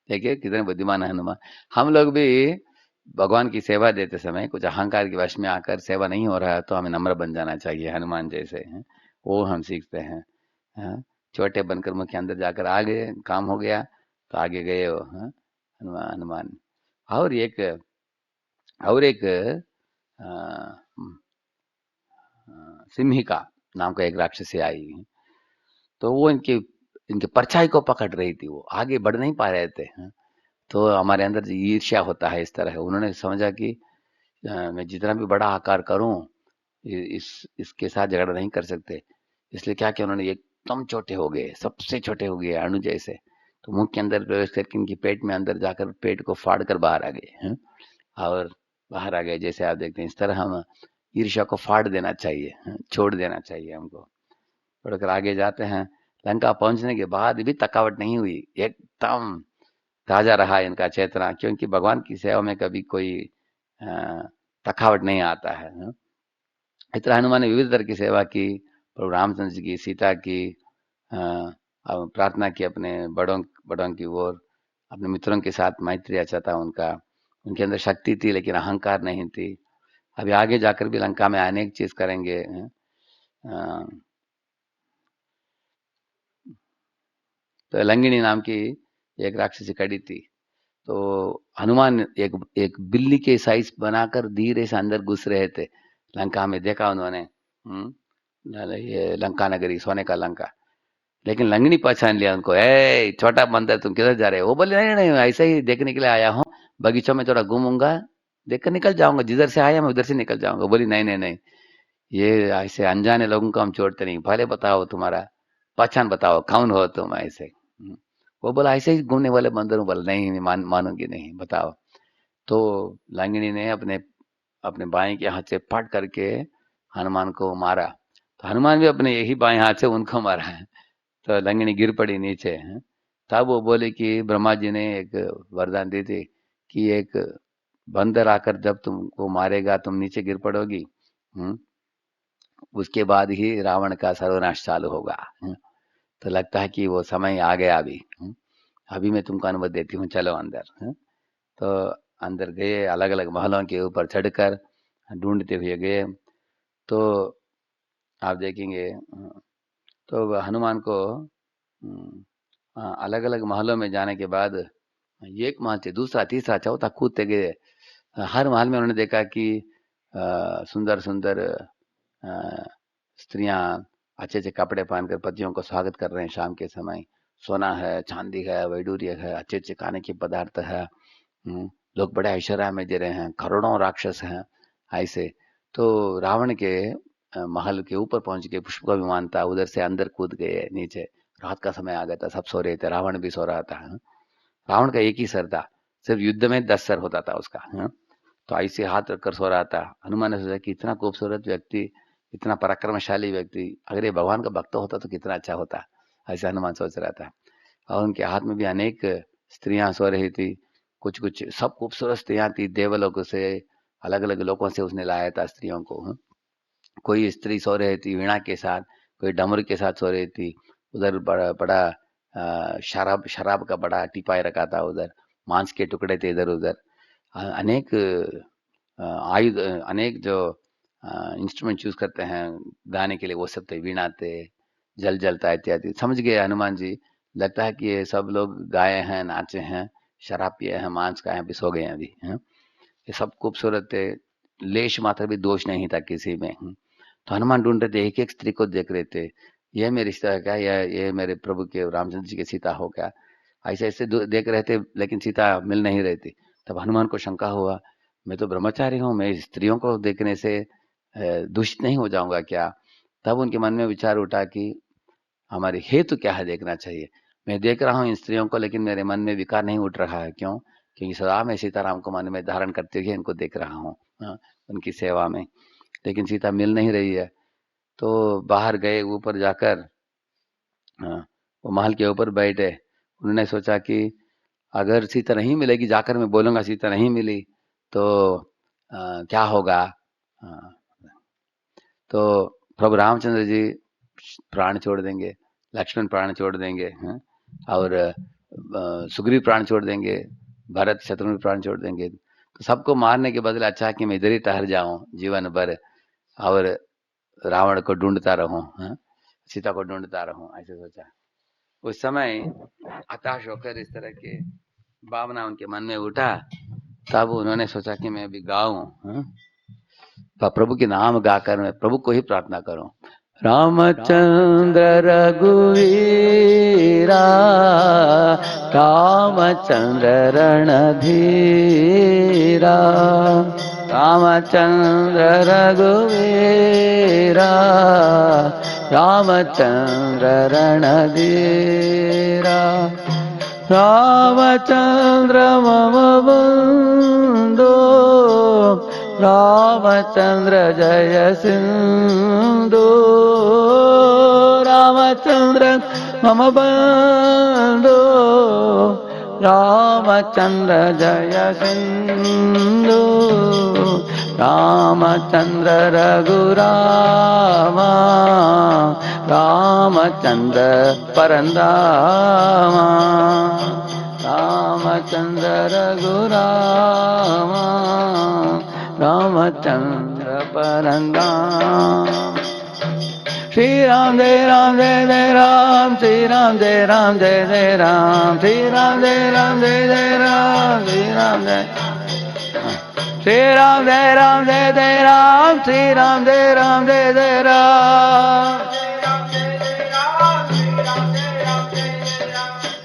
देखिए कितने बुद्धिमान है हनुमान। हम लोग भी भगवान की सेवा देते समय कुछ अहंकार के वश में आकर सेवा नहीं हो रहा है तो हमें नम्र बन जाना चाहिए हनुमान जैसे हैं। वो हम सीखते हैं। हाँ, छोटे बनकर मुख्य अंदर जाकर आगे काम हो गया तो आगे गए वो। हाँ, हनुमान हनुमान। और एक और एक अ, सिम्हिका नाम का एक राक्षसी आई, तो वो इनके इनके परछाई को पकड़ रही थी, वो आगे बढ़ नहीं पा रहे थे। हाँ, तो हमारे अंदर जो ईर्ष्या होता है इस तरह, उन्होंने समझा कि मैं जितना भी बड़ा आकार करूं इसके साथ झगड़ा नहीं कर सकते। इसलिए क्या किया उन्होंने, एकदम छोटे हो गए, सबसे छोटे हो गए अणु जैसे। तो मुंह के अंदर प्रवेश करके इनकी पेट में अंदर जाकर पेट को फाड़ कर बाहर आ गए। हैं? और बाहर आ गए, जैसे आप देखते हैं इस तरह हम ईर्ष्या को फाड़ देना चाहिए। हैं? छोड़ देना चाहिए हमको। छोड़कर आगे जाते हैं। लंका पहुंचने के बाद भी थकावट नहीं हुई, एकदम ताजा रहा इनका चेतना, क्योंकि भगवान की सेवा में कभी कोई अ, थकावट नहीं आता है। इस तरह हनुमान ने विविध तरह की सेवा की, प्रभु रामचंद्र जी की, सीता की, अ, प्रार्थना की अपने बड़ों बड़ों की ओर, अपने मित्रों के साथ मैत्री अच्छा था उनका, उनके अंदर शक्ति थी लेकिन अहंकार नहीं थी। अभी आगे जाकर भी लंका में अनेक चीज करेंगे। अ, तो लंगिनी नाम की एक राक्षसी खड़ी थी, तो हनुमान एक एक बिल्ली के साइज बनाकर धीरे से अंदर घुस रहे थे लंका में, देखा उन्होंने। ये लंका नगरी, सोने का लंका। लेकिन लंगनी पहचान लिया उनको, ए छोटा बंदर तुम किधर जा रहे हो? वो बोले नहीं नहीं, ऐसे ही देखने के लिए आया हूँ, बगीचों में थोड़ा घूमूंगा, देखकर निकल जाऊंगा, जिधर से आया मैं उधर से निकल जाऊंगा। बोली नहीं नहीं नहीं, ये ऐसे अनजाने लोगों को हम छोड़ते नहीं, पहले बताओ तुम्हारा पहचान बताओ, कौन हो तुम ऐसे। वो बोला ऐसे ही घूमने वाले बंदर हूँ। बोला नहीं नहीं, मानूंगी नहीं, बताओ। तो लंगनी ने अपने अपने बाएं के हाथ से पट करके हनुमान को मारा, तो हनुमान भी अपने यही बाएं हाथ से उनको मारा है। तो लंगनी गिर पड़ी नीचे। हैं? तब वो बोले कि ब्रह्मा जी ने एक वरदान दी थी कि एक बंदर आकर जब तुमको मारेगा तुम नीचे गिर पड़ोगी। हम्म, उसके बाद ही रावण का सर्वनाश चालू होगा। तो लगता है कि वो समय आ गया अभी। अभी मैं तुमको अनुमति देती हूँ, चलो अंदर। तो अंदर गए, अलग अलग महलों के ऊपर चढ़कर ढूंढते हुए गए। तो आप देखेंगे तो हनुमान को अलग अलग महलों में जाने के बाद एक महल से दूसरा तीसरा चौथा कूदते गए। हर महल में उन्होंने देखा कि सुंदर सुंदर स्त्रियां अच्छे अच्छे कपड़े पहनकर पतियों को स्वागत कर रहे हैं शाम के समय। सोना है, चांदी है, वैडूर्य है, अच्छे अच्छे खाने के पदार्थ है। लोग बड़े ऐश्वर्य में दे रहे हैं, करोड़ों राक्षस हैं ऐसे। तो रावण के महल के ऊपर पहुंच के पुष्प का विमान था, उधर से अंदर कूद गए नीचे। रात का समय आ गया था, सब सो रहे थे, रावण भी सो रहा था। रावण का एक ही सर था, सिर्फ युद्ध में 10 सर होता था उसका। तो ऐसे हाथ रखकर सो रहा था। हनुमान ने सोचा कि इतना खूबसूरत व्यक्ति, इतना पराक्रमशाली व्यक्ति, अगर ये भगवान का भक्त होता तो कितना अच्छा होता। ऐसे हनुमान सोच रहा था। और उनके हाथ में भी अनेक स्त्रियां सो रही थी, कुछ कुछ सब खूबसूरत स्त्रियां थी, देवलोक से, अलग अलग लोगों से उसने लाया था स्त्रियों को। कोई स्त्री सो रही थी वीणा के साथ, कोई डमरू के साथ सो रही थी। उधर बड़ा बड़ा शराब शराब का बड़ा टिपाई रखा था उधर, मांस के टुकड़े थे इधर उधर। अनेक आयुध, अनेक जो इंस्ट्रूमेंट यूज करते हैं गाने के लिए, वो सब थे, वीणा थे, जल जलता इत्यादि। समझ गए हनुमान जी, लगता है कि ये सब लोग गाए हैं, नाचे हैं, शराब पिए हैं, मांस खाए हैं, अभी सो गए हैं अभी। हैं? ये सब खूबसूरत थे, लेश मात्र भी दोष नहीं था किसी में। तो हनुमान ढूंढ रहे थे, एक एक स्त्री को देख रहे थे, यह मेरे रिश्ता है क्या, ये मेरे प्रभु के रामचंद्र जी की सीता हो क्या? ऐसे ऐसे देख रहे थे, लेकिन सीता मिल नहीं रही थी। तब हनुमान को शंका हुआ, मैं तो ब्रह्मचारी हूँ, मैं स्त्रियों को देखने से दूषित नहीं हो जाऊंगा क्या? तब उनके मन में विचार उठा कि हमारे हेतु क्या है, देखना चाहिए। मैं देख रहा हूँ इन स्त्रियों को, लेकिन मेरे मन में विकार नहीं उठ रहा है, क्यों? क्योंकि सदा मैं सीताराम को मन में धारण करते हुए इनको देख रहा हूँ, उनकी सेवा में। लेकिन सीता मिल नहीं रही है। तो बाहर गए, ऊपर जाकर वो महल के ऊपर बैठे। उन्होंने सोचा कि अगर सीता नहीं मिलेगी, जाकर मैं बोलूंगा सीता नहीं मिली तो क्या होगा। अ, तो प्रभु रामचंद्र जी प्राण छोड़ देंगे, लक्ष्मण प्राण छोड़ देंगे। हैं? और सुग्रीव प्राण छोड़ देंगे, भरत शत्रुघ्न प्राण छोड़ देंगे, तो सबको मारने के बदले अच्छा है कि मैं इधर ही ठहर जाऊं जीवन भर और रावण को ढूंढता रहूं, सीता को ढूंढता रहूं, ऐसे सोचा। उस समय हताश होकर इस तरह के भावना उनके मन में उठा। तब उन्होंने सोचा कि मैं अभी गाऊं, प्रभु के नाम गाकर मैं प्रभु को ही प्रार्थना करूं। रामचंद्र रघुवीरा, रामचंद्र रणधीरा, रामचंद्र रघुवीरा, रामचंद्र रणधीरा, रामचंद्र मम बंधो, रामचंद्र जय सिंधु, रामचंद्र मम बंधो, रामचंद्र जय सिंधु, रामचंद्र रघुरामा, रामचंद्र परंदामा, रामचंद्र रघुरामा, रामचंद्र परंदाम। श्री राम जय राम जय जय राम, श्री राम जय राम जय जय राम, श्री राम जय राम जय जय राम, श्री राम जय, श्री राम जय राम जय जय राम, श्री राम जय राम जय जय राम,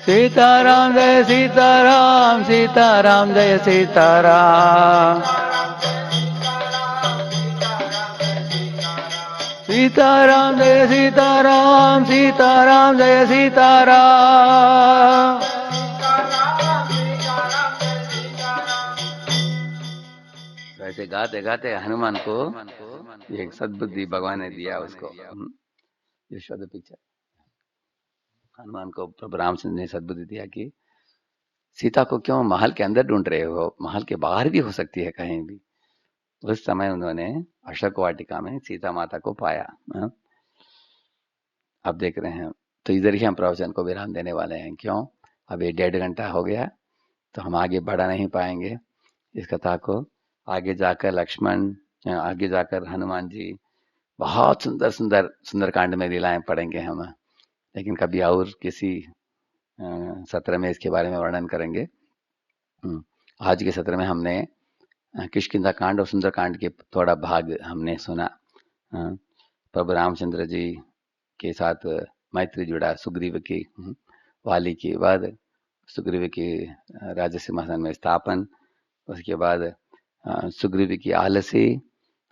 सीताराम जय सीताराम, सीताराम जय सीताराम, सीताराम जय सीताराम, सीताराम जय सीताराम। वैसे गाते गाते हनुमान को एक सद्बुद्धि भगवान ने दिया उसको। यशोदा पिक्चर, हनुमान को प्रभु रामचंद्र ने सद्बुद्धि दिया कि सीता को क्यों महल के अंदर ढूंढ रहे हो, महल के बाहर भी हो सकती है कहीं भी। उस समय उन्होंने अशोक वाटिका में सीता माता को पाया। अब देख रहे हैं, तो इधर ही हम प्रवचन को विराम देने वाले हैं। क्यों, अभी 1.5 घंटा हो गया तो हम आगे बढ़ा नहीं पाएंगे इस कथा को। आगे जाकर लक्ष्मण, आगे जाकर हनुमान जी, बहुत सुंदर सुंदर सुंदरकांड में लीलाएं पढ़ेंगे हम, लेकिन कभी और किसी सत्र में इसके बारे में वर्णन करेंगे। आज के सत्र में हमने किष्किंधा कांड और सुंदरकांड के थोड़ा भाग हमने सुना। प्रभु रामचंद्र जी के साथ मैत्री जुड़ा, सुग्रीव की, वाली के बाद सुग्रीव की राज्य सिंहासन में स्थापन, उसके बाद सुग्रीव की आलसी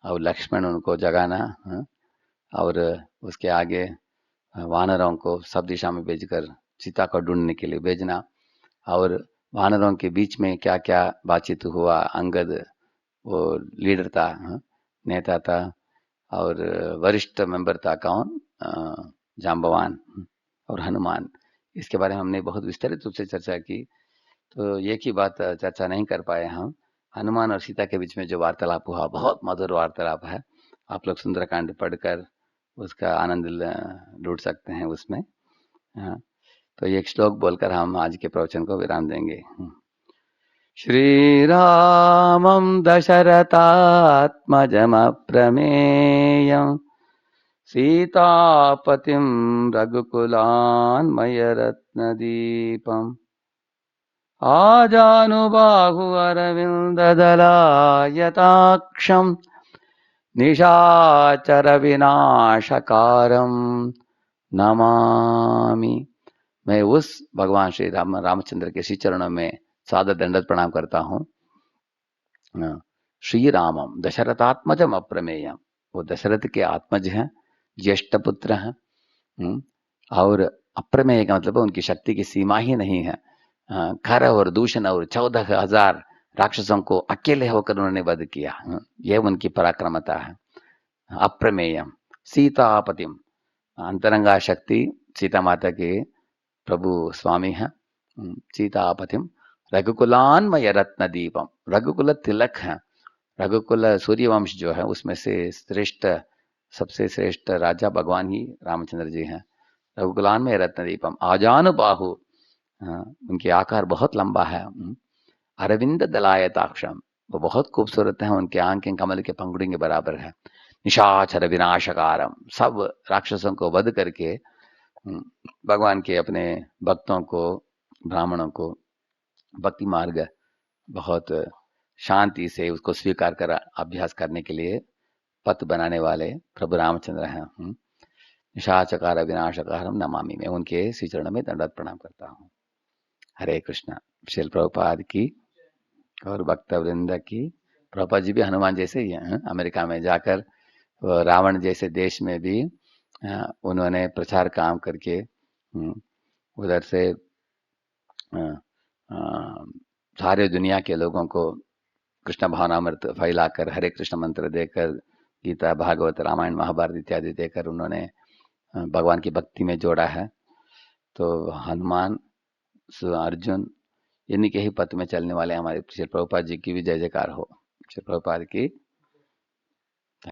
और लक्ष्मण उनको जगाना, और उसके आगे वानरों को सब दिशा में भेजकर सीता को ढूंढने के लिए भेजना, और वानरों के बीच में क्या क्या बातचीत हुआ। अंगद वो लीडर था, नेता था, और वरिष्ठ मेंबर था कौन, जाम्बवान और हनुमान। इसके बारे में हमने बहुत विस्तारित रूप से चर्चा की। तो एक ही बात चर्चा नहीं कर पाए हम, हनुमान और सीता के बीच में जो वार्तालाप हुआ, बहुत मधुर वार्तालाप है। आप लोग सुंदरकांड पढ़कर उसका आनंद लूट सकते हैं उसमें। तो एक श्लोक बोलकर हम आज के प्रवचन को विराम देंगे। श्रीरामं दशरथात्मजमप्रमेयं, सीतापतिं रघुकुलान्मयरत्नदीपम्, आजानुबाहु अरविन्ददलायताक्षं, निशाचर विनाशकारं नमामि। मैं उस भगवान श्री रामचंद्र के श्री चरणों में सादर दंडवत प्रणाम करता हूँ। श्री रामम दशरथात्मजम अप्रमेयम, वो दशरथ के आत्मज हैं, ज्येष्ठ पुत्र हैं, और अप्रमेय का मतलब उनकी शक्ति की सीमा ही नहीं है। खर और दूषण और 14,000 राक्षसों को अकेले होकर उन्होंने वध किया, यह उनकी पराक्रमता है। अप्रमेयम सीतापतिम, अंतरंगा शक्ति सीता माता के प्रभु स्वामी हैं। सीतापतिम रघुकुलान्मय रत्न दीपम, रघुकुल तिलक है। रघुकुल सूर्यवंश जो है उसमें से श्रेष्ठ, सबसे श्रेष्ठ राजा भगवान ही रामचंद्र जी हैं। रघुकुलान्मय रत्न दीपम, आजानुबाहु, हाँ, उनके आकार बहुत लंबा है। अरविंद दलायताक्षम, वो बहुत खूबसूरत है, उनके आंखें कमल के पंखुड़ी के बराबर है। निशाचर विनाशकारम, सब राक्षसों को वध करके भगवान के अपने भक्तों को, ब्राह्मणों को भक्ति मार्ग बहुत शांति से उसको स्वीकार कर अभ्यास करने के लिए पथ बनाने वाले प्रभु रामचंद्र हैं। निशाचकार विनाशकारम नमामि, मैं उनके श्री चरणों में दंडवत प्रणाम करता हूँ। हरे कृष्णा। श्रील प्रभुपाद की और भक्त वृंद की। प्रभुपाद जी भी हनुमान जैसे ही हैं। अमेरिका में जाकर रावण जैसे देश में भी उन्होंने प्रचार काम करके उधर से सारे दुनिया के लोगों को कृष्ण भावनामृत फैलाकर, हरे कृष्ण मंत्र देकर, गीता भागवत रामायण महाभारत इत्यादि देकर उन्होंने भगवान की भक्ति में जोड़ा है। तो हनुमान, अर्जुन, इन्हीं के ही पथ में चलने वाले हमारे श्री प्रभुपाद जी की भी जय जयकार हो। श्री प्रभुपाद की